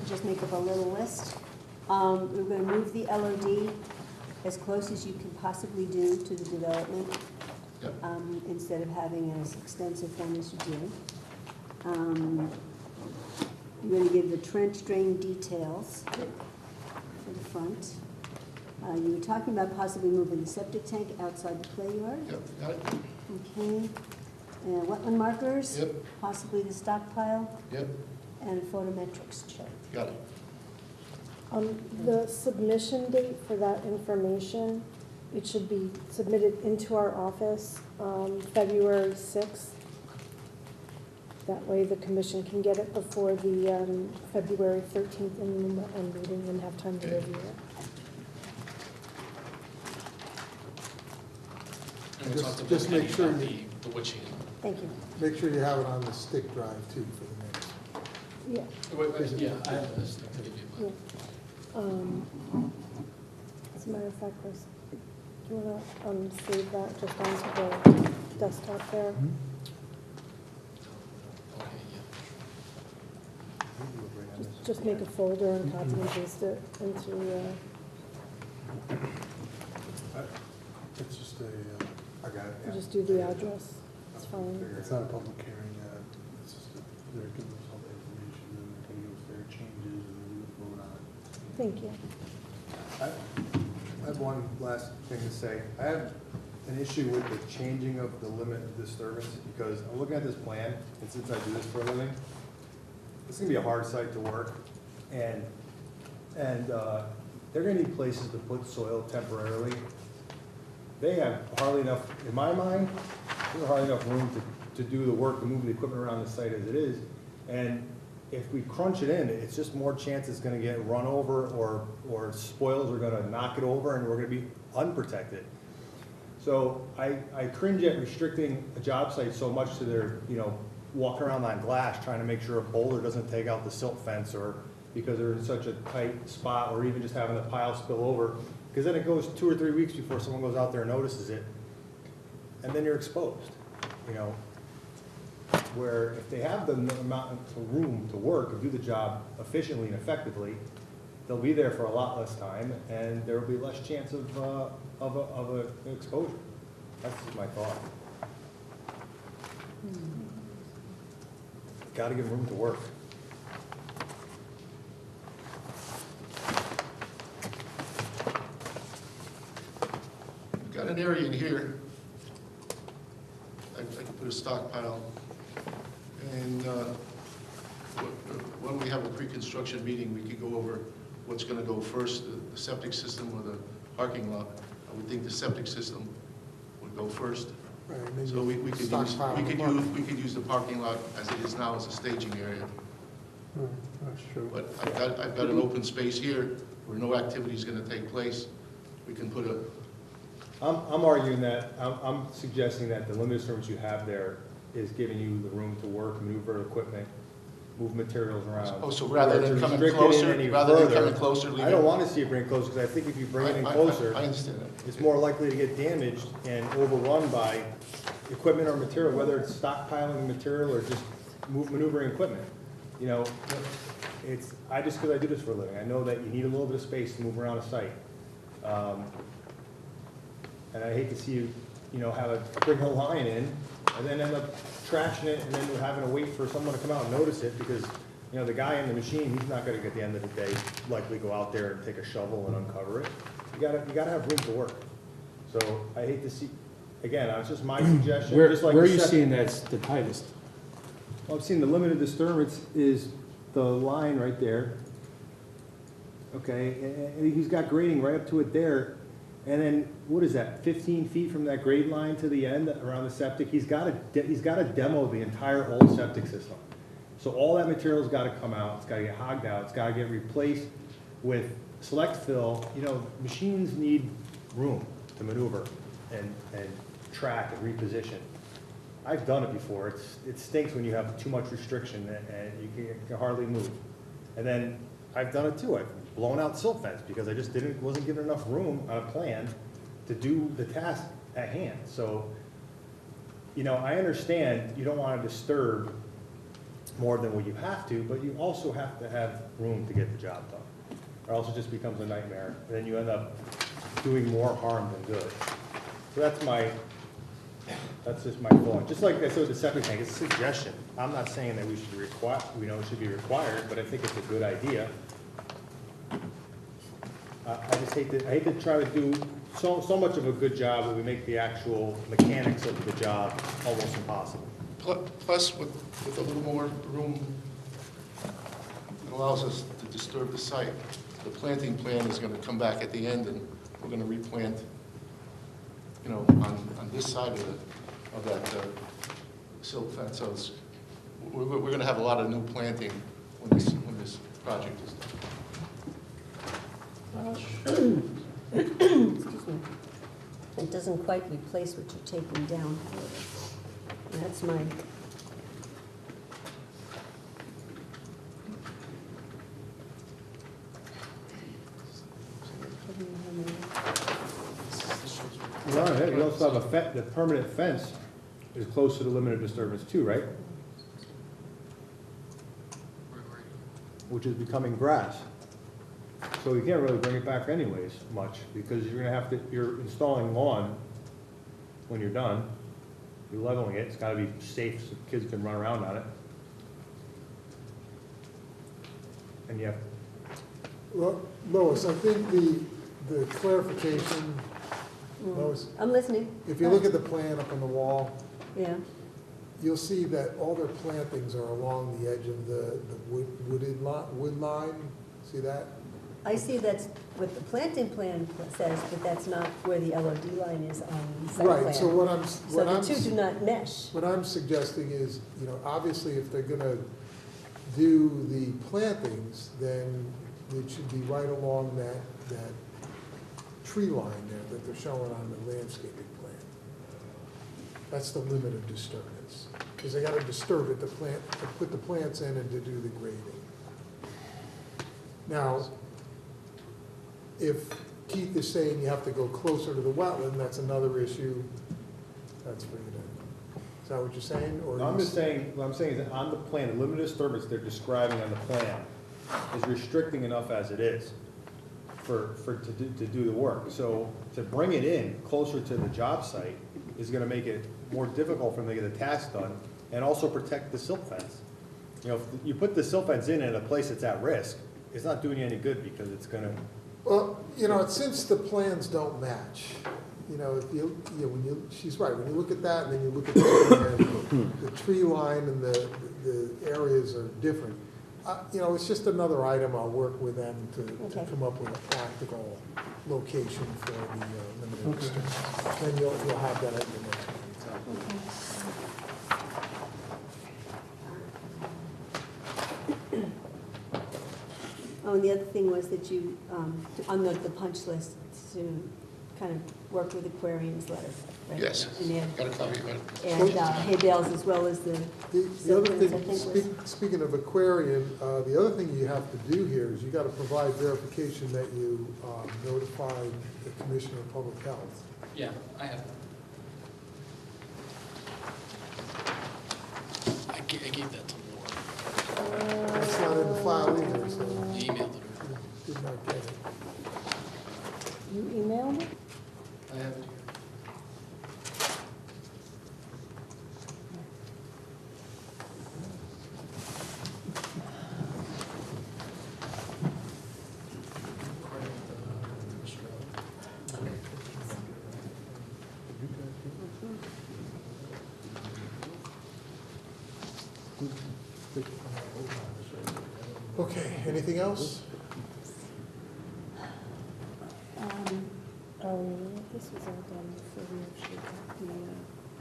just make up a little list. We're going to move the LOD as close as you can possibly do to the development, Yep. instead of having as extensive one as you do. You're going to give the trench drain details for the front. You were talking about possibly moving the septic tank outside the play yard. Yep, got it? Okay. Wetland markers. Yep. Possibly the stockpile Yep, and a photometrics chart. got it. The submission date for that information, it should be submitted into our office, February 6th. That way the commission can get it before the February 13th and meeting and have time to review it. And we'll talk to Just Bill make Kenny sure about you- the witch hazel. Thank you. Make sure you have it on the stick drive too for the minutes. Yeah. Yeah, I have this to give you. Yeah. As a matter of fact, Chris, do you want to save that just onto the desktop there? Okay, yeah. Just make a folder and copy and paste it into, It's just I got it. yeah. just do the address, it's fine. it's not a public hearing, it's just, they're giving us all the information, and they're gonna give us their changes, and then we will vote on it. Thank you. I have one last thing to say. I have an issue with the changing of the limit of disturbance, because I'm looking at this plan, and since I do this for a living, it's gonna be a hard site to work, and they're gonna need places to put soil temporarily. They have hardly enough, in my mind, there's hardly enough room to do the work, to move the equipment around the site as it is. And if we crunch it in, it's just more chance it's gonna get run over, or spoils are gonna knock it over, and we're gonna be unprotected. So I cringe at restricting a job site so much to their, walking around on glass, trying to make sure a boulder doesn't take out the silt fence, or because they're in such a tight spot, or even just having the pile spill over. Because then it goes 2 or 3 weeks before someone goes out there and notices it, and then you're exposed, Where if they have the amount of room to work and do the job efficiently and effectively, they'll be there for a lot less time, and there will be less chance of an exposure. That's just my thought. Got to give room to work. Got an area in here. I could put a stockpile. And when we have a pre-construction meeting, we could go over what's gonna go first, the septic system or the parking lot. I would think the septic system would go first. Right, and then So we you could use, stockpile the parking. we could use the parking lot as it is now as a staging area. That's true. But I've got an open space here where no activity is gonna take place. We can put a, I'm arguing that, I'm suggesting that the limited disturbance you have there is giving you the room to work, maneuver equipment, move materials around. oh, so rather than To coming restrict it closer, any rather than further, coming closer, leave I don't it- want to see it bring it closer, because I think if you bring it in I closer, understand that. it's more likely to get damaged and overrun by equipment or material, whether it's stockpiling material or just maneuvering equipment. You know, it's, because I do this for a living, I know that you need a little bit of space to move around a site. And I hate to see you have bring a line in and then end up trashing it and then we're having to wait for someone to come out and notice it because, the guy in the machine, he's not gonna, at the end of the day, likely go out there and take a shovel and uncover it. You gotta have room to work. So I hate to see, again, it's just my suggestion, Where, just like. where are the you septic- seeing that's the tightest? Well, I'm seeing the limited disturbance is the line right there. Okay, and he's got grading right up to it there. And then, what is that, 15 feet from that grade line to the end around the septic? He's got to demo the entire old septic system. So all that material's got to come out, it's got to get hogged out, it's got to get replaced with select fill. Machines need room to maneuver and track and reposition. I've done it before. It stinks when you have too much restriction and you can hardly move. And then I've done it too. I've blown out silt fence because I just wasn't given enough room on a plan to do the task at hand. So, I understand you don't want to disturb more than what you have to, but you also have to have room to get the job done. Or else it just becomes a nightmare. And then you end up doing more harm than good. So that's just my thought. Just like I said with the septic tank, it's a suggestion. I'm not saying that we should it should be required, but I think it's a good idea. I just hate to try to do so much of a good job that we make the actual mechanics of the job almost impossible. Plus, with a little more room, it allows us to disturb the site. The planting plan is gonna come back at the end, and we're gonna replant, on this side of that silt fence. So we're gonna have a lot of new planting when this project is done. Excuse me. It doesn't quite replace what you're taking down. That's my, Well, you also have the permanent fence is close to the limited disturbance too, right? Which is becoming grass. So you can't really bring it back anyways much, because you're installing lawn when you're done. You're leveling it, it's gotta be safe so kids can run around on it. And you have, Well, Lois, I think the clarification, Lois, I'm listening. if you look at the plan up on the wall, Yeah, you'll see that all their plantings are along the edge of the wood line. See that? I see that's what the planting plan says, but that's not where the LOD line is on the site plan. Right, so what I'm, So the two do not mesh. what I'm suggesting is, obviously if they're gonna do the plantings, then it should be right along that tree line there that they're showing on the landscaping plan. That's the limit of disturbance, because they gotta disturb it to put the plants in and to do the grading. Now, if Keith is saying you have to go closer to the wetland, that's another issue. That's for you to, is that what you're saying? Or I'm just saying, what I'm saying is that on the plan, the limited disturbance they're describing on the plan is restricting enough as it is to do the work. So to bring it in closer to the job site is gonna make it more difficult for them to get the task done and also protect the silt fence. If you put the silt fence in a place that's at risk, it's not doing you any good because it's gonna. Well, since the plans don't match, she's right, when you look at that and then you look at the tree line and the areas are different. You know, it's just another item. I'll work with them to Okay. come up with a practical location for the limited restrictions. Then you'll have that at your next meeting. Oh, and the other thing was that you, on the punch list, to kind of work with Aquarium's letter, right? Yes. And add- Got a copy of it. and Hay Bales as well as the, The other Something I thing, think was- speaking of aquarium, the other thing you have to do here is you gotta provide verification that you notified the Commissioner of Public Health. Yeah, I have. I gave that to Laura. It's not in the file either, so You emailed it her. did not get it. You emailed it? I have it here. Okay, anything else? Oh, this was all done before we actually got the,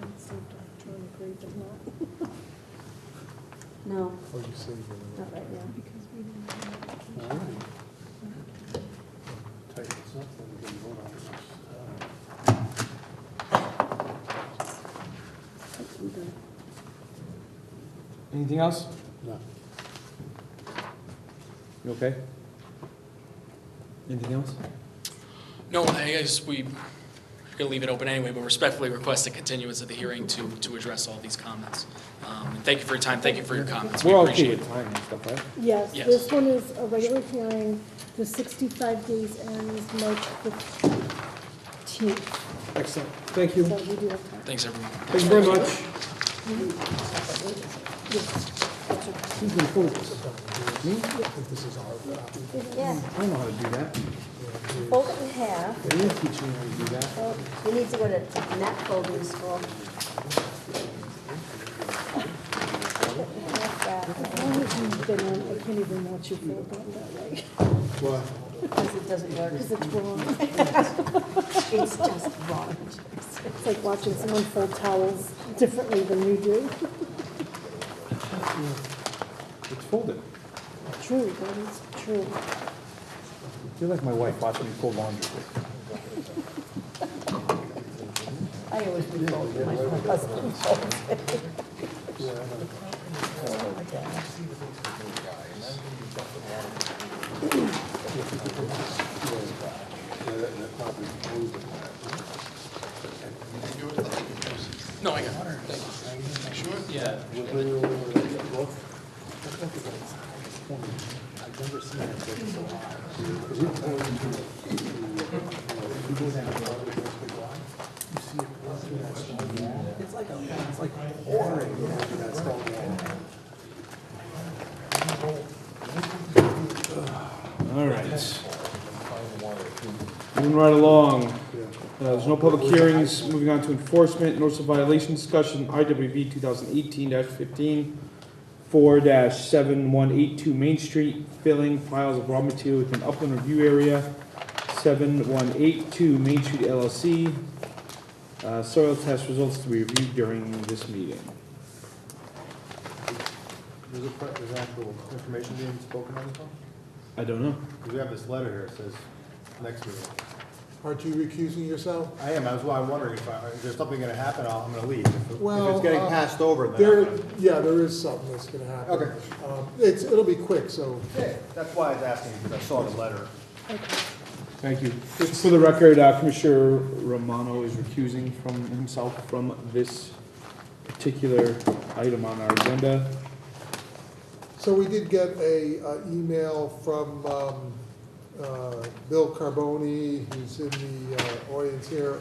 unsafe electronic read, but not, no, Or you saved it? not right now. because we didn't have the All application. right. Tighten this up, then we can vote on this. I'm good. Anything else? No. You okay? Anything else? No, I guess we're gonna leave it open anyway, but respectfully request a continuance of the hearing to address all these comments. And thank you for your time, thank you for your comments, we We're okay appreciate with it. time and stuff, right? Yes, Yes. this one is a regular hearing, the 65 days ends March 15th, Excellent. Thank you. so we do have time. Thanks, everyone. Thank you very much. Yes, that's okay. Who's gonna fold this? Me? I think this is our copy. Yeah, I don't know how to do that. fold it in half. They didn't teach me how to do that. Oh, you need to go to Matt folding school. As long as you've been on, I can't even watch you fold that way, What? Because it doesn't work. because it's wrong. It's just wrong. It's like watching someone fold towels differently than you do. It's folded. True, that is true. I feel like my wife watching me fold laundry. I always do fold it, my husband folds it. No, I got it, thank you. Sure? Yeah. All right. Moving right along. There's no public hearings. Moving on to enforcement, notice of violation discussion, IWV 2018-15, 4-7182 Main Street, filling piles of raw material within upland review area, 7182 Main Street LLC. Soil test results to be reviewed during this meeting. There's actual information being spoken on this one? I don't know. Because we have this letter here, it says next meeting. Aren't you recusing yourself? I am, that's why I'm wondering if there's something gonna happen, I'm gonna leave. If Well, it's getting passed over, then. There, yeah, there is something that's gonna happen. Okay. It'll be quick, so. Yeah, that's why I was asking, because I saw the letter. Thank you. For the record, Commissioner Romano is recusing from himself from this particular item on our agenda. So we did get a email from Bill Carboni, who's in the audience here,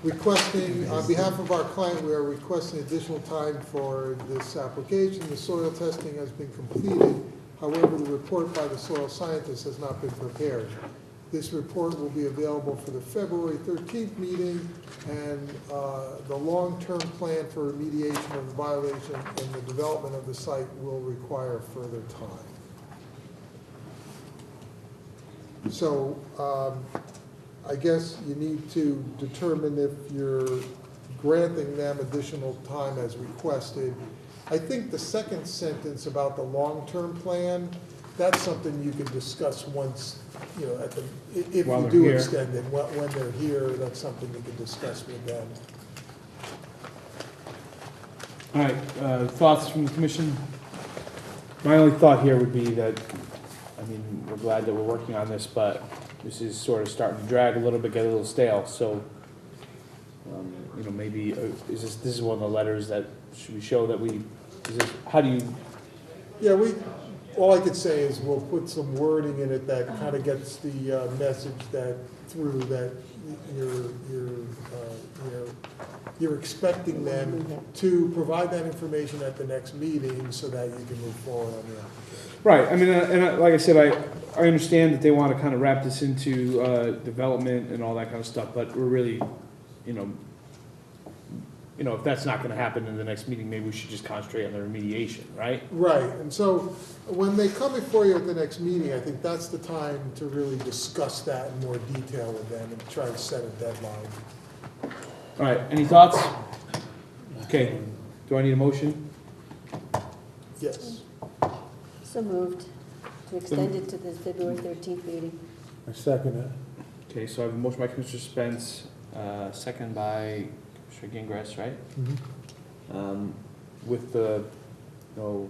requesting, on behalf of our client, we are requesting additional time for this application. The soil testing has been completed. However, the report by the soil scientist has not been prepared. This report will be available for the February 13th meeting, and the long-term plan for remediation of the violation and the development of the site will require further time. So I guess you need to determine if you're granting them additional time as requested. I think the second sentence about the long-term plan, that's something you can discuss once, you know, if While you they're do here. extend it, when they're here, that's something you can discuss with them. All right, thoughts from the commission? My only thought here would be that, I mean, we're glad that we're working on this, but this is sort of starting to drag a little bit, get a little stale, so, you know, maybe, this is one of the letters that, should we show that we, how do you, Yeah, all I could say is we'll put some wording in it that kind of gets the message that through that you're expecting them to provide that information at the next meeting so that you can move forward on the application. right, I mean, like I said, I understand that they want to kind of wrap this into development and all that kind of stuff, but we're really, you know, if that's not gonna happen in the next meeting, maybe we should just concentrate on the remediation, right? Right, and so when they come before you at the next meeting, I think that's the time to really discuss that in more detail with them and try to set a deadline. All right, any thoughts? Okay, do I need a motion? Yes. So moved to extend it to the February 13th meeting. I second it. Okay, so I have a motion by Commissioner Spence, second by Commissioner Gingress, right? With the, you know,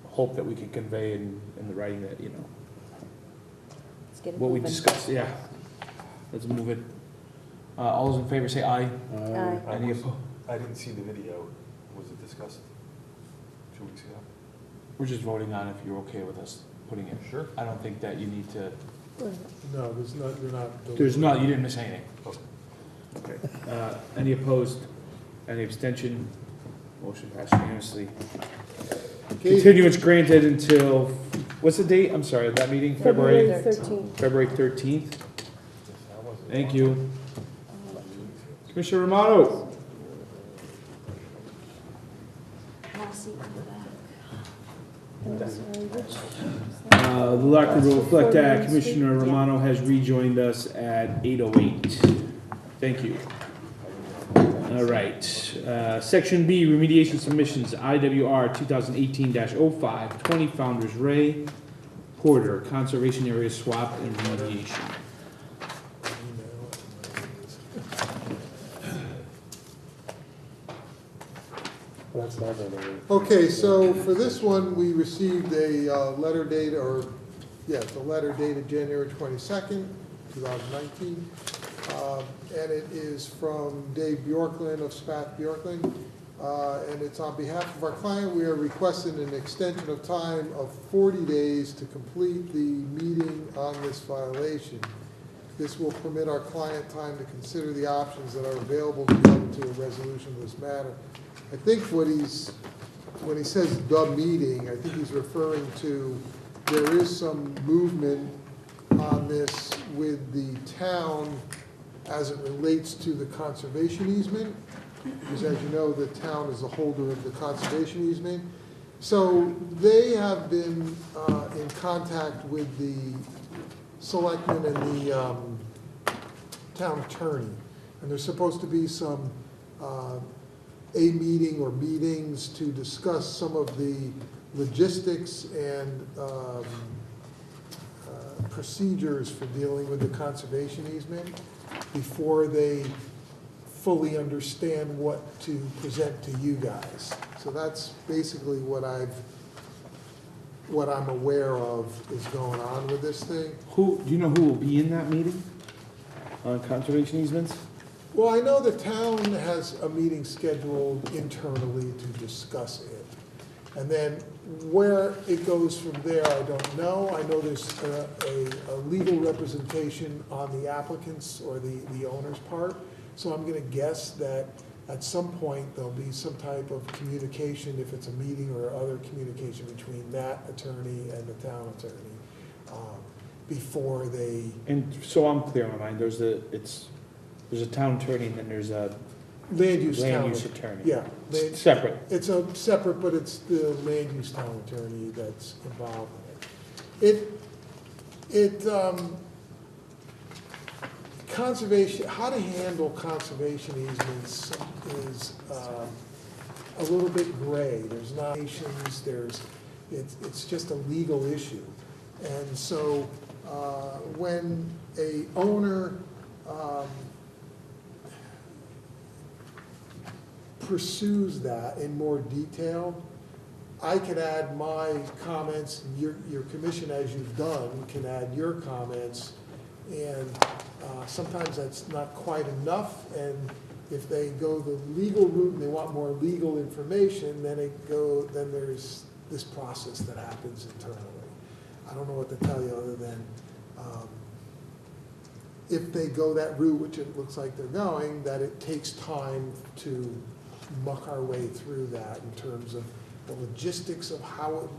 hope that we can convey in the writing that, you know, Let's get it what we moving. discussed, yeah. Let's move it. All those in favor say aye. Aye. Any opposed? I didn't see the video. Was it discussed 2 weeks ago? We're just voting on if you're okay with us putting it. Sure. I don't think that you need to, No, you're not. there's not, you didn't miss anything. Okay. Okay. Any opposed? Any abstention? Motion passed unanimously. Okay. Continuance granted until, what's the date? I'm sorry, that meeting, February 13th. 13th? Thank you. Commissioner Romano? Pass it on the back. I'm sorry, which? The record will reflect that Commissioner Romano has rejoined us at 8:08. Thank you. All right. Section B, remediation submissions, IWR 2018-05, 20 Founders Ray, Porter, Conservation Area Swap and Remediation. That's not gonna be. Okay, so for this one, we received a letter dated, it's a letter dated January 22nd, 2019. And it is from Dave Bjorklund of Spath Bjorklund. And it's on behalf of our client. We are requesting an extension of time of 40 days to complete the meeting on this violation. This will permit our client time to consider the options that are available to come to a resolution of this matter. I think when he says the meeting, I think he's referring to, there is some movement on this with the town as it relates to the conservation easement. Because as you know, the town is the holder of the conservation easement. So they have been in contact with the selectmen and the town attorney. And there's supposed to be some a meeting or meetings to discuss some of the logistics and procedures for dealing with the conservation easement before they fully understand what to present to you guys. So that's basically what I'm aware of is going on with this thing. Do you know who will be in that meeting on conservation easements? Well, I know the town has a meeting scheduled internally to discuss it. And then where it goes from there, I don't know. I know there's a legal representation on the applicant's or the owner's part. So I'm gonna guess that at some point, there'll be some type of communication, if it's a meeting or other communication between that attorney and the town attorney. before they, And so I'm clear in my mind, there's a town attorney and then there's a land use land town. use attorney. Yeah, Separate. it's a separate, but it's the land use town attorney that's involved in it. Conservation, how to handle conservation easements is a little bit gray. There's not nations, it's just a legal issue. And so when a owner pursues that in more detail, I can add my comments, your commission, as you've done, can add your comments, and sometimes that's not quite enough, and if they go the legal route and they want more legal information, then there's this process that happens internally. I don't know what to tell you other than if they go that route, which it looks like they're going, that it takes time to muck our way through that in terms of the logistics of how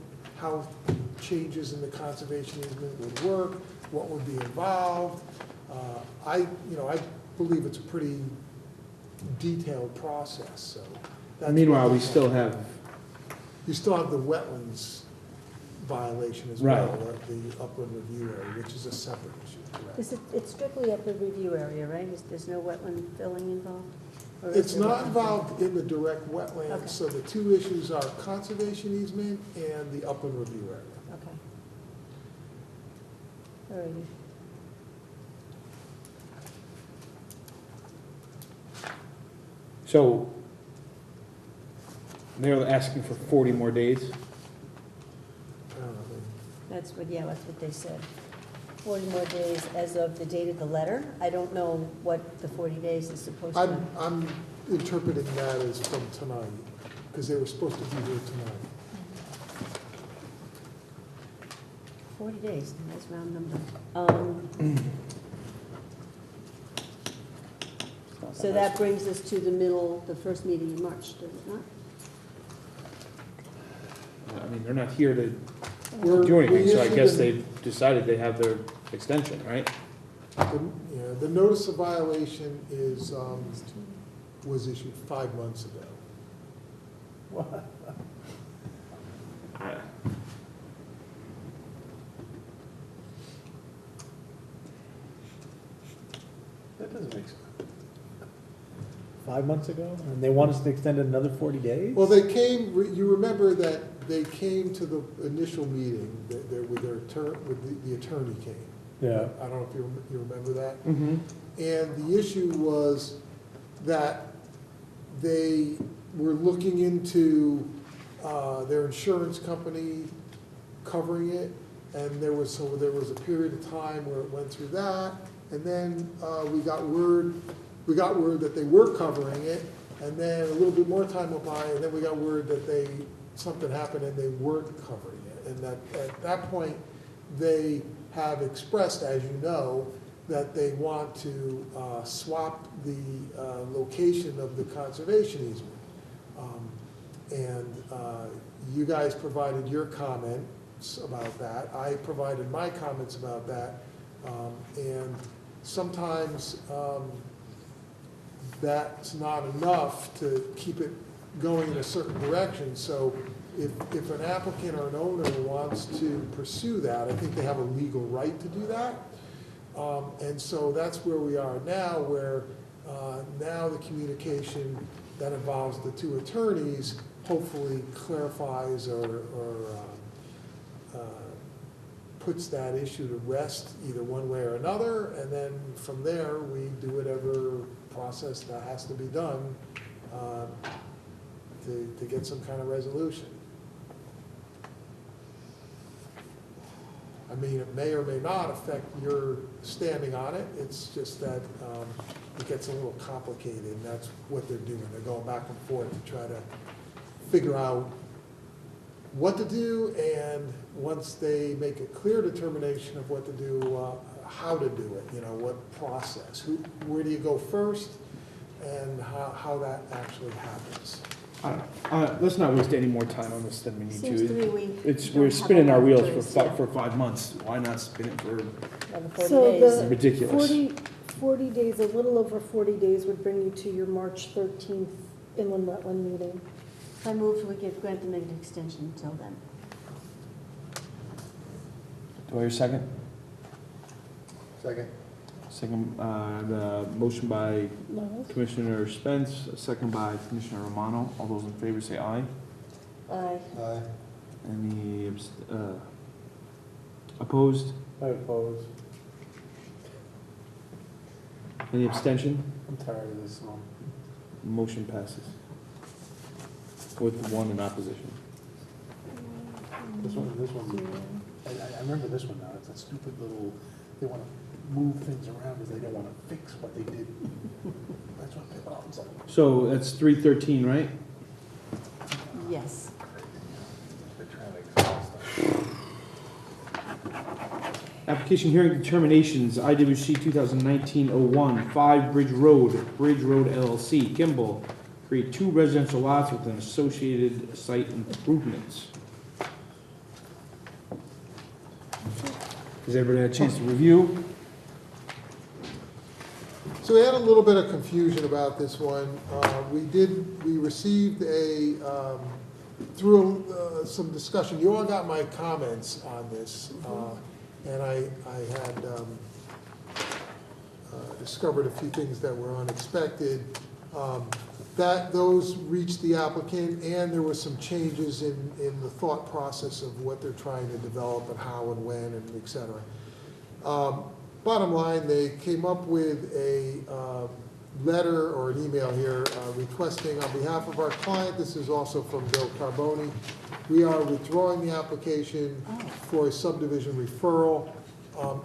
changes in the conservation easement would work, what would be involved. I believe it's a pretty detailed process, so. that's Meanwhile, what we still have, You still have the wetlands violation as well, Right. the upland review area, which is a separate issue. It's strictly up the review area, right? There's no wetland filling involved? Or is It's there not wetland involved in the direct Okay. wetlands, so the two issues are conservation easement and the upland review area. filling? Okay. All righty. so they're asking for 40 more days? I don't know, That's what they said. 40 more days as of the date of the letter. I don't know what the 40 days is supposed to. I'm interpreting that as from tonight, because they were supposed to be here tonight. 40 days, nice round number. So that brings us to the first meeting in March, does it not? I mean, they're not here to We're- do anything, we so I issued guess an- they decided they have their extension, right? The notice of violation is, was issued 5 months ago. Yeah. That doesn't make sense. 5 months ago, and they want us to extend it another 40 days? Well, they came, you remember that they came to the initial meeting, with the attorney came. Yeah. I don't know if you remember that. Mm-hmm. And the issue was that they were looking into their insurance company covering it, and there was a period of time where it went through that, and then we got word that they were covering it, and then a little bit more time went by, and then we got word that something happened and they weren't covering it, and that at that point they have expressed, as you know, that they want to swap the location of the conservation easement. And you guys provided your comments about that. I provided my comments about that. And sometimes that's not enough to keep it going in a certain direction. So if an applicant or an owner wants to pursue that, I think they have a legal right to do that. And so that's where we are now, where now the communication that involves the two attorneys hopefully clarifies or puts that issue to rest either one way or another, and then from there, we do whatever process that has to be done to get some kind of resolution. I mean, it may or may not affect your standing on it, it's just that it gets a little complicated, and that's what they're doing. They're going back and forth to try to figure out what to do, and once they make a clear determination of what to do, how to do it, what process, where do you go first, and how that actually happens. I don't know. Let's not waste any more time on this than we need Seems to me to. we It's, don't we're have spinning a our lot of wheels choice, for yeah. for 5 months. Why not spin it for, Another 40 So days. the ridiculous. 40 days, a little over 40 days would bring you to your March 13th inland wetland meeting. I move we grant them an extension until then. do I hear a second? Second. Second, the motion by No? Commissioner Spence, a second by Commissioner Romano. All those in favor say aye. Aye. Aye. Any opposed? I oppose. Any abstention? I'm tired of this one. Motion passes. With 1 in opposition. This one, I remember this one now. It's a stupid little, they want to move things around because they don't want to fix what they did. That's what they thought. So that's 313, right? Yes. They're trying to exhaust us. Application hearing determinations, IWC 2019-01, 5 Bridge Road LLC, Kimball. Create 2 residential lots with an associated site improvements. Has everybody had a chance to review? So we had a little bit of confusion about this one. We received through some discussion, you all got my comments on this, and I had discovered a few things that were unexpected. Those reached the applicant, and there were some changes in the thought process of what they're trying to develop and how and when and et cetera. Bottom line, they came up with a letter or an email here requesting on behalf of our client, this is also from Bill Carboni, we are withdrawing the application for a subdivision referral.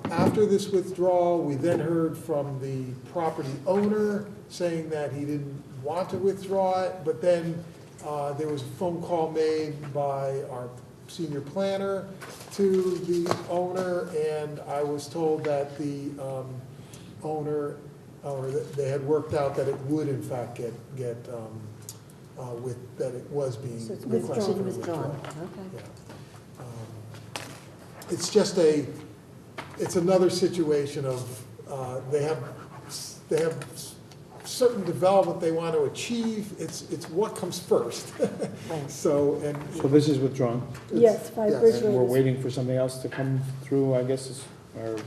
After this withdrawal, we then heard from the property owner saying that he didn't want to withdraw it, but then there was a phone call made by our senior planner to the owner, and I was told that the owner, or that they had worked out that it would in fact get that it was being So it's requested for Withdrawn, withdrawal. okay. Yeah. It's just it's another situation of, they have certain development they want to achieve, it's what comes first. So, So this is withdrawn, Yes, 5 Yes. Bridge and we're Road. waiting for something else to come through, I guess, or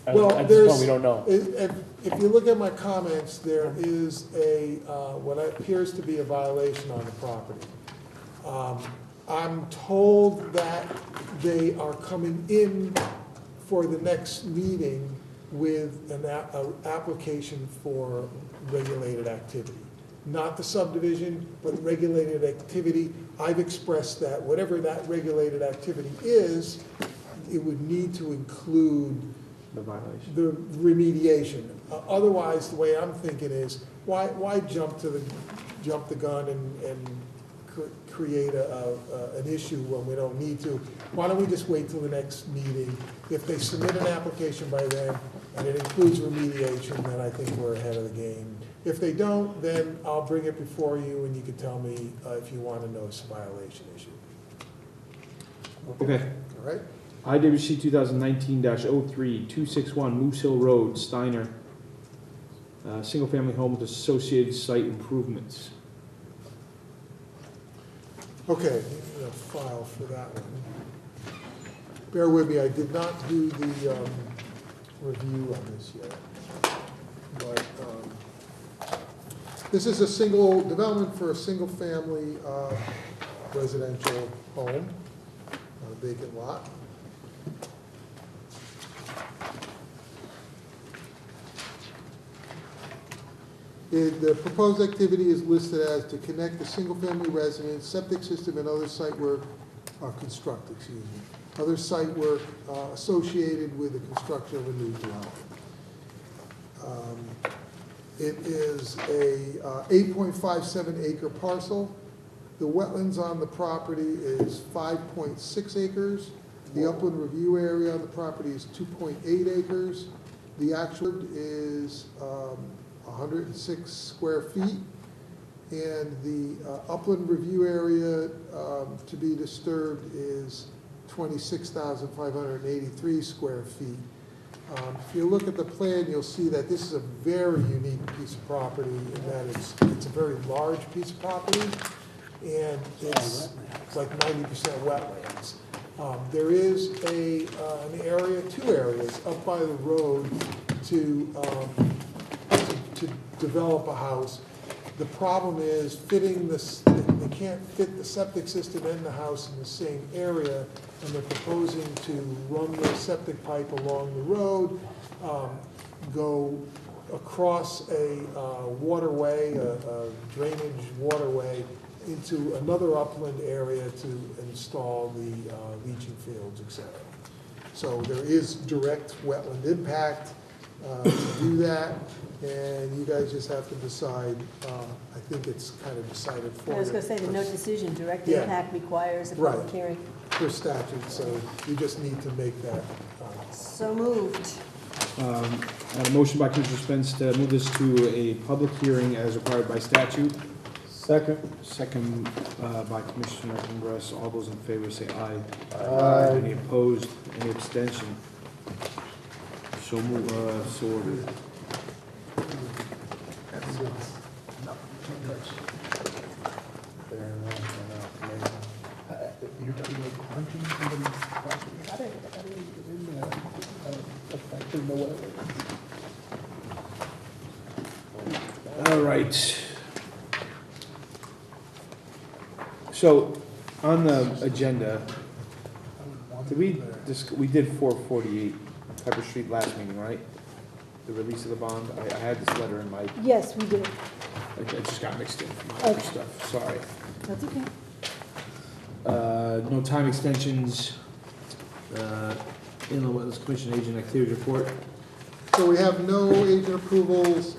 Well, at this point, we don't know. If you look at my comments, there is what appears to be a violation on the property. I'm told that they are coming in for the next meeting with an application for regulated activity. Not the subdivision, but regulated activity. I've expressed that whatever that regulated activity is, it would need to include The violation. the remediation. Otherwise, the way I'm thinking is, why jump the gun and create an issue when we don't need to? Why don't we just wait till the next meeting? If they submit an application by then, and it includes remediation, then I think we're ahead of the game. If they don't, then I'll bring it before you, and you can tell me if you want a notice of violation issue. Okay. All right? IWC 2019-03, 261 Moose Hill Road, Steiner. Single-family home with associated site improvements. Okay, a file for that one. Bear with me, I did not do the review on this yet. But this is a single development for a single-family residential home, a vacant lot. The proposed activity is listed as to connect the single-family residence, septic system, and other site work, other site work associated with the construction of a new dwelling. It is a 8.57 acre parcel. The wetlands on the property is 5.6 acres. The upland review area on the property is 2.8 acres. The actual is 106 square feet, And the upland review area to be disturbed is 26,583 square feet. If you look at the plan, you'll see that this is a very unique piece of property in that it's a very large piece of property, and it's like 90% wetlands. There is an area, two areas up by the road to develop a house. The problem is fitting this, they can't fit the septic system and the house in the same area, and they're proposing to run the septic pipe along the road, go across a waterway, a drainage waterway, into another upland area to install the leaching fields, etc. So there is direct wetland impact to do that, and you guys just have to decide. I think it's kind of decided for you. I was gonna say, the no decision, direct Yeah. impact requires a public Right. hearing. For statute, so you just need to make that. So moved. I have a motion by Commissioner Spence to move this to a public hearing as required by statute. Second. Second by Commissioner Congress. All those in favor say aye. Aye. Any opposed? Any abstention? So move, so ordered. You're talking about hunting somebody's property. How do you get in there? Affecting the wetlands. All right. So, on the agenda, we did 448 Pepper Street last meeting, right? The release of the bond. I had this letter in my, Yes, we did. I just got mixed in from my other Okay. stuff, sorry. That's okay. No time extensions, Inland Wetlands Commission Agent Activity Report. So we have no agent approvals,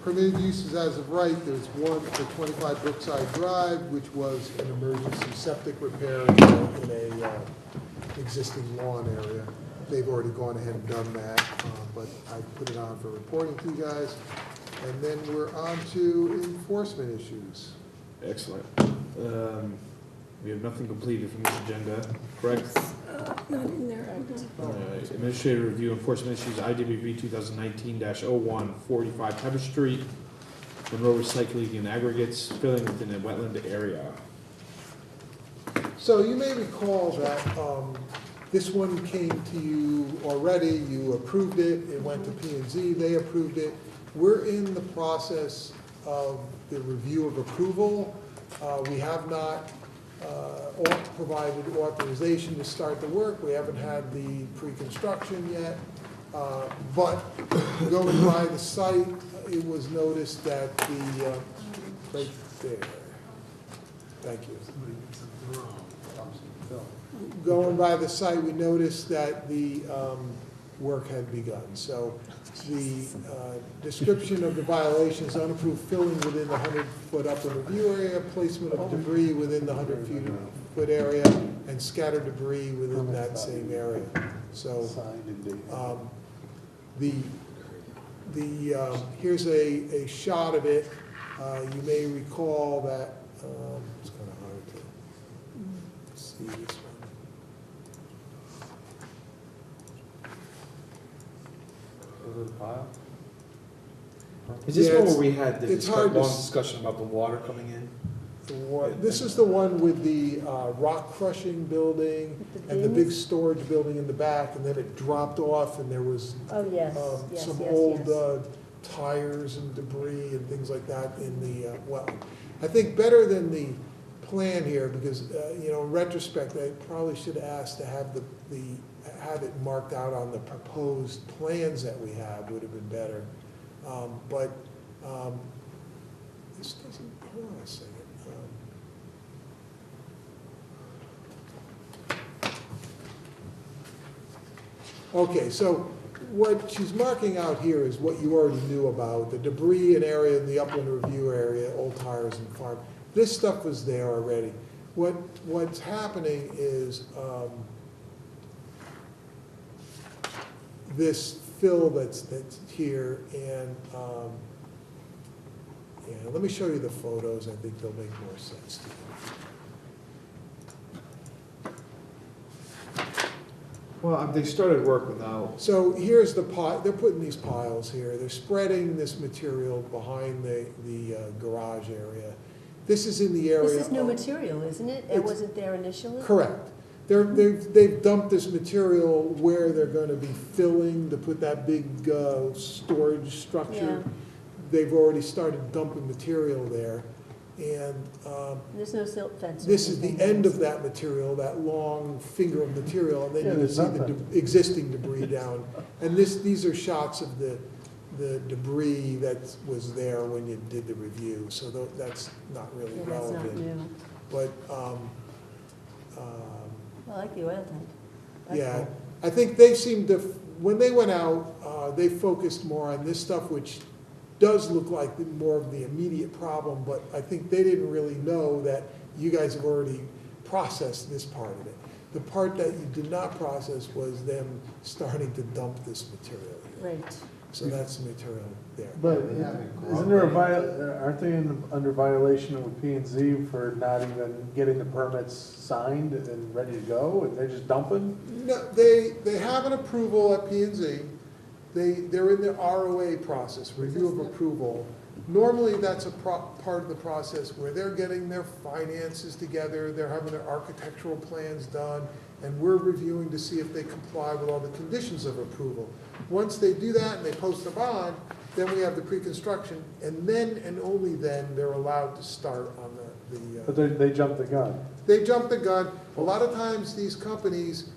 permitted uses as of right. There's one for 25 Brookside Drive, which was an emergency septic repair in a existing lawn area. They've already gone ahead and done that, but I put it on for reporting to you guys. And then we're on to enforcement issues. Excellent. We have nothing completed from this agenda, correct? Not in there. Administrative review enforcement issues, IWV 2019-01, 45 Pepper Street, Monroe Recycling and Aggregates, filling within a wetland area. So you may recall that this one came to you already, you approved it, it went to P&Z, they approved it. We're in the process of the review of approval. We have not provided authorization to start the work. We haven't had the pre-construction yet. But going by the site, it was noticed that the, right there, thank you. Going by the site, we noticed that the work had begun. So the description of the violation is unapproved filling within the 100-foot upland review area, placement of debris within the 100-foot area, and scattered debris within that same area. So here's a shot of it. You may recall that, it's kind of hard to see this one. Is this Yeah, one where we had the it's hard to long s- discussion about the water coming in? This is the one with the rock crushing building With the and the big bins? storage building in the back, and then it dropped off, and there was Oh, yes, yes, some yes, old yes. tires and debris and things like that in the, well, I think better than the plan here, because, in retrospect, I probably should have asked to have have it marked out on the proposed plans that we have, would have been better. But this doesn't, hold on a second. Okay, so what she's marking out here is what you already knew about, the debris and area in the upland review area, old tires and farm. This stuff was there already. What's happening is this fill that's here, and And let me show you the photos, I think they'll make more sense to you. Well, they started work without, So here's the pile, they're putting these piles here, they're spreading this material behind the garage area. This is in the area. This is new of- material, isn't it? It wasn't there initially? Correct. They've dumped this material where they're gonna be filling to put that big storage structure. Yeah. They've already started dumping material there. And There's no silt fence or this is the anything. end of that material, that long finger of material, and then Yeah, you can there's see the nothing. existing debris down. And these are shots of the debris that was there when you did the review, so that's not really Yeah, that's not relevant. new. But, I like the oil tank. That's yeah, cool. I think they seemed to, when they went out, they focused more on this stuff, which does look like more of the immediate problem, but I think they didn't really know that you guys have already processed this part of it. The part that you did not process was them starting to dump this material here. Right. So that's the material there. But They haven't isn't there aren't they under violation of P and Z for not even getting the permits signed and ready to go, and they're just dumping? No, they have an approval at P and Z. They're in the ROA process, review of approval. Normally, that's a part of the process where they're getting their finances together, they're having their architectural plans done, and we're reviewing to see if they comply with all the conditions of approval. Once they do that and they post a bond, then we have the pre-construction, and then and only then they're allowed to start on But they jumped the gun. They jump the gun. A lot of times, these companies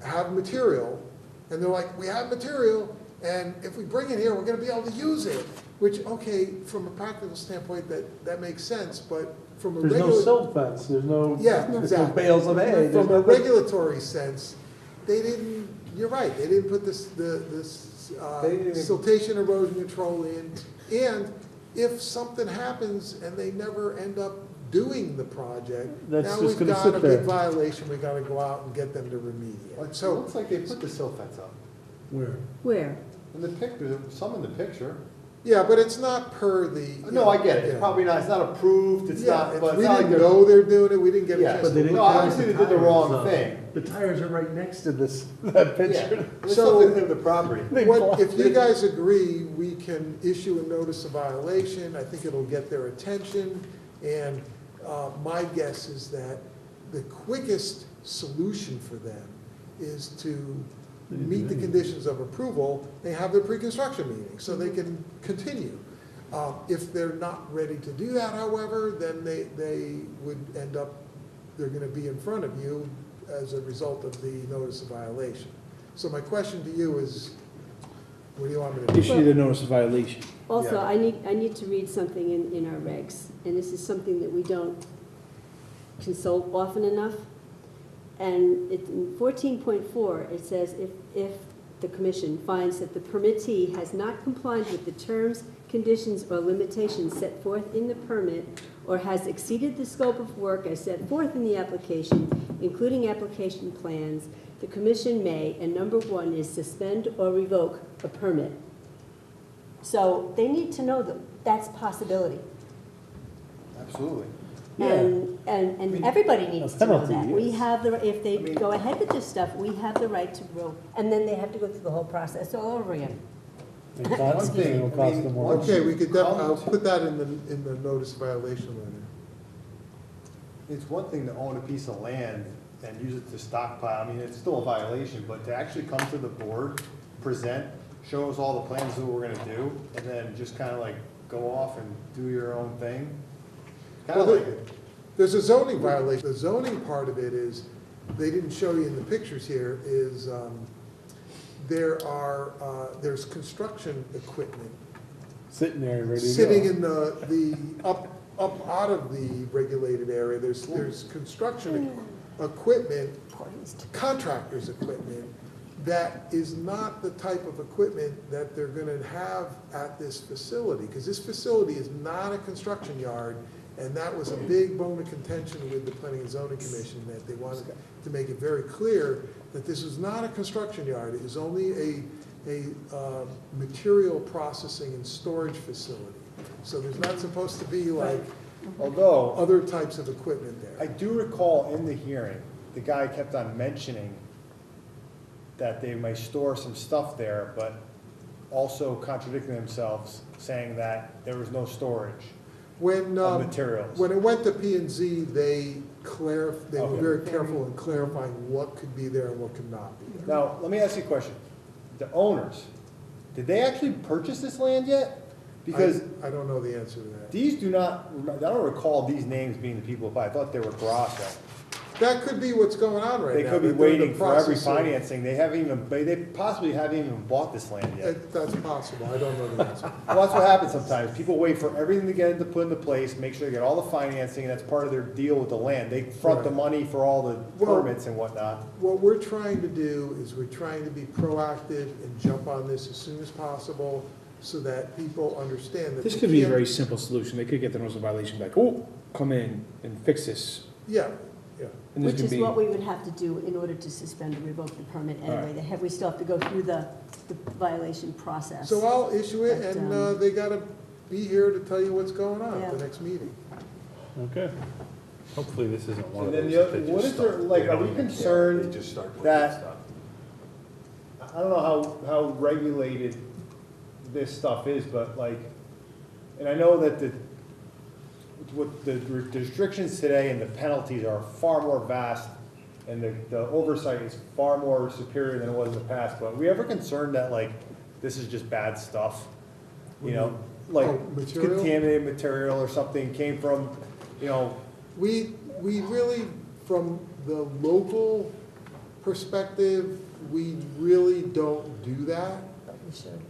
have material, and they're like, we have material, and if we bring it here, we're gonna be able to use it. Which, okay, from a practical standpoint, that makes sense, but from a There's no regular. silt fence, there's no, Yeah, there's no exactly. bales of hay. there's From a nothing. regulatory sense, they didn't, you're right, they didn't put this They didn't even- siltation erosion control in. And if something happens and they never end up doing the project, That's now just we've gonna got sit a there. big violation, we gotta go out and get them to remediate. it So, looks like they put the silt fence up. Where? Where? In the picture, some in the picture. yeah, but it's not per the. No, I get it, it's Yeah. probably not, it's not approved, it's Yeah, not, but we it's not like didn't they're. know they're doing it, we didn't get a Yeah, chance. But they to didn't no, look. obviously they did the wrong thing. The tires are right next to this, that Yeah, picture. there's So- something to the property. What, if you guys agree, we can issue a notice of violation, I think it'll get their attention, and my guess is that the quickest solution for them is to meet the conditions of approval, they have their pre-construction meeting, so they can continue. If they're not ready to do that, however, then they would end up, they're gonna be in front of you as a result of the notice of violation. So my question to you is, what do you want me to do? Issue the notice of violation. Also, Yeah. I need to read something in our regs, and this is something that we don't consult often enough. And in 14.4, it says if the commission finds that the permittee has not complied with the terms, conditions, or limitations set forth in the permit, or has exceeded the scope of work as set forth in the application, including application plans, the commission may, and number 1 is suspend or revoke a permit. So they need to know that that's a possibility. Absolutely. And everybody needs to know penalty, that. We yes. have the, if they I mean- go ahead with this stuff, we have the right to grow, and then they have to go through the whole process all over again. It costs- One thing, it'll cost I mean, them more. Okay, we could, I'll Comment. put that in the notice of violation letter. It's one thing to own a piece of land and use it to stockpile, I mean, it's still a violation, but to actually come to the board, present, show us all the plans of what we're gonna do, and then just kinda like go off and do your own thing. Kinda Well, like, There's a zoning violation. The zoning part of it is, they didn't show you in the pictures here, is there's construction equipment Sitting there ready to go. sitting in the up out of the regulated area. There's construction equipment, contractors' equipment, that is not the type of equipment that they're gonna have at this facility, because this facility is not a construction yard, and that was a big bone of contention with the Planning and Zoning Commission, that they wanted to make it very clear that this was not a construction yard, it was only a material processing and storage facility. So there's not supposed to be like Although, other types of equipment I there. do recall in the hearing, the guy kept on mentioning that they may store some stuff there, but also contradicting themselves, saying that there was no storage When, of materials. when it went to P and Z, they were Okay. very careful in clarifying what could be there and what could not be there. Now, let me ask you a question. The owners, did they actually purchase this land yet? Because I don't know the answer to that. these do not, I don't recall these names being the people who buy. I thought they were Grasso. That could be what's going on right They now. could be They're in the waiting for every process of- financing. They possibly haven't even bought this land yet. That's possible, I don't know the answer. Well, that's what happens sometimes. People wait for everything to get into put into place, make sure they get all the financing, and that's part of their deal with the land. They front the Right. money for all the Well- permits and whatnot. What we're trying to do is we're trying to be proactive and jump on this as soon as possible so that people understand that. This they could be a can't- very simple solution. They could get the notice of violation back, oh, come in and fix this. Yeah, yeah. And this Which could is be, what we would have to do in order to suspend or revoke the permit anyway. We still have to go through the violation process. So I'll issue it But, and they gotta be here to tell you what's going on at Yeah. the next meeting. Okay. Hopefully this isn't one And of then those. the that other- what just is there, start- like, they are don't we even care. concerned They just start putting that- stuff. I don't know how regulated this stuff is, but like, and I know that what the restrictions today and the penalties are far more vast, and the oversight is far more superior than it was in the past, but are we ever concerned that like, this is just bad stuff? You know, like Oh, material? contaminated material or something came from, you know, We really, from the local perspective, we really don't do that. But we should.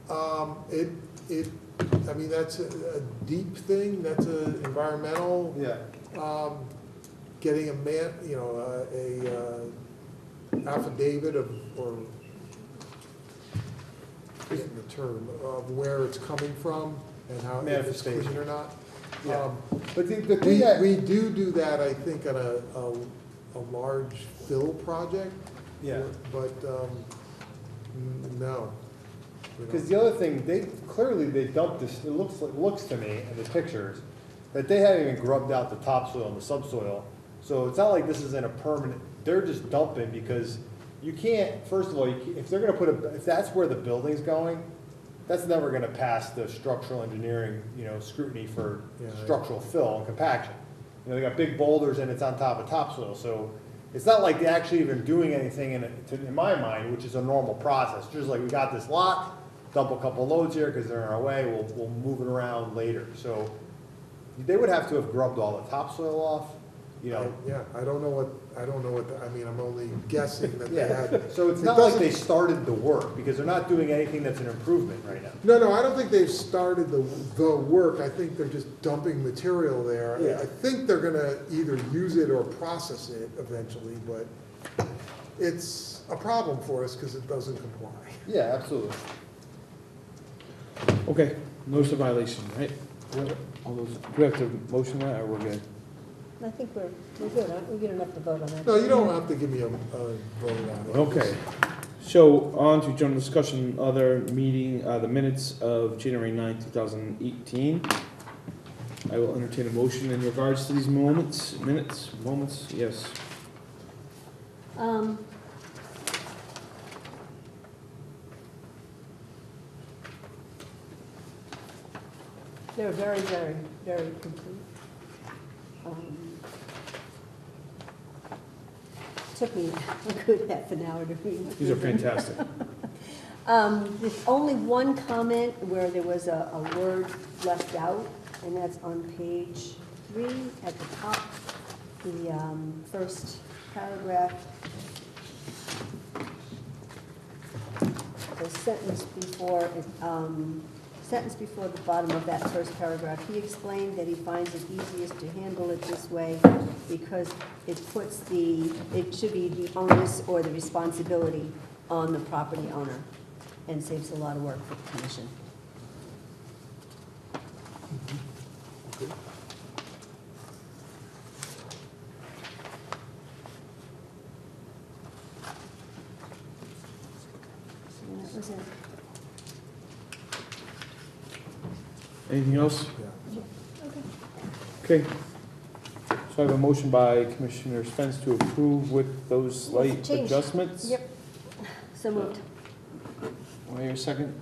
I mean, that's a deep thing, that's an environmental, yeah. getting a affidavit of, or, forgetting the term, of where it's coming from and how, if it's clean Manifestation. or not. Yeah. But the thing that, We do that, I think, on a large fill project. yeah. But, no. we don't. Because the other thing, they dumped this, it looks to me in the pictures, that they haven't even grubbed out the topsoil and the subsoil. So it's not like this is in a permanent, they're just dumping because you can't, first of all, if they're gonna if that's where the building's going, that's never gonna pass the structural engineering, scrutiny for Yeah, right. structural fill and compaction. They got big boulders and it's on top of topsoil, so it's not like they're actually even doing anything in my mind, which is a normal process. Just like we got this lot, dump a couple loads here because they're in our way, we'll move it around later. So they would have to have grubbed all the topsoil off, Yeah, I don't know what, I mean, I'm only guessing that they Yeah, had. so it's It not like doesn't- they started the work, because they're not doing anything that's an improvement right now. No, I don't think they've started the work, I think they're just dumping material there. Yeah. I think they're gonna either use it or process it eventually, but it's a problem for us because it doesn't comply. Yeah, absolutely. okay, notice of violation, right? All those, do we have to motion that, or we're good? I think we're good, aren't we? We get enough to vote on that. No, you don't have to give me a vote on it. Okay, so on to general discussion, other meeting, the minutes of January 9th, 2018. I will entertain a motion in regards to these moments, yes. They were very, very, very complete. Took me a good half an hour to read. These are fantastic. There's only one comment where there was a word left out, and that's on page 3 at the top, the first paragraph. The sentence before the bottom of that first paragraph. He explained that he finds it easiest to handle it this way because it should be the onus or the responsibility on the property owner and saves a lot of work for the commission. So that was it. Anything else? Yeah. Okay. So I have a motion by Commissioner Spence to approve with those slight Change. adjustments. Yep. So moved. Want to hear a second?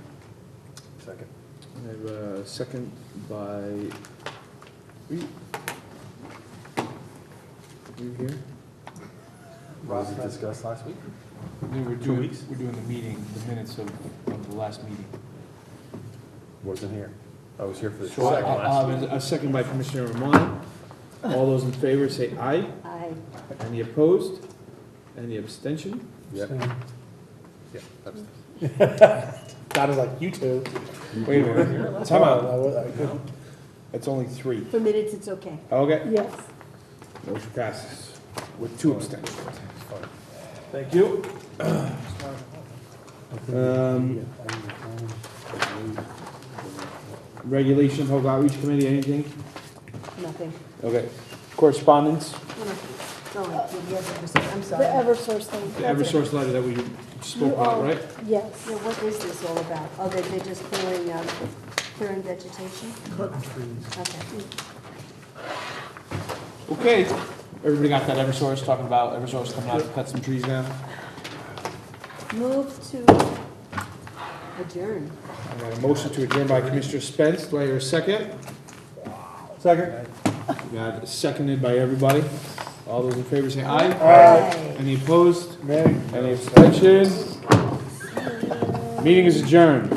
Second. I have a second by, were you here? Was it discussed last week? We were 2 doing, weeks? we're doing the meeting, the minutes of the last meeting. Wasn't here. I was here for the So second last I'll week. have a second by Commissioner Romano. All those in favor say aye. Aye. Any opposed? Any abstention? Yep. Yeah, that's. That is like you two. Wait a minute. Time out. It's only 3. For minutes, it's okay. Okay. Yes. Motion passes with 2 abstentions. Thank you. Regulation of Public Outreach Committee, anything? Nothing. Okay. Correspondence, Oh, I'm The sorry. Eversource thing. the That's it. Eversource letter that we spoke You about, all- right? Yes. Yeah, what is this all about? Oh, they're just clearing vegetation? Cutting trees. Okay. Okay. Everybody got that Eversource, talking about Eversource coming out to cut some trees down? Move to adjourn. I got a motion to adjourn by Commissioner Spence. Do I hear a second? Second. Got it seconded by everybody. All those in favor say aye. Aye. Any opposed? Mary? Any abstentions? Meeting is adjourned.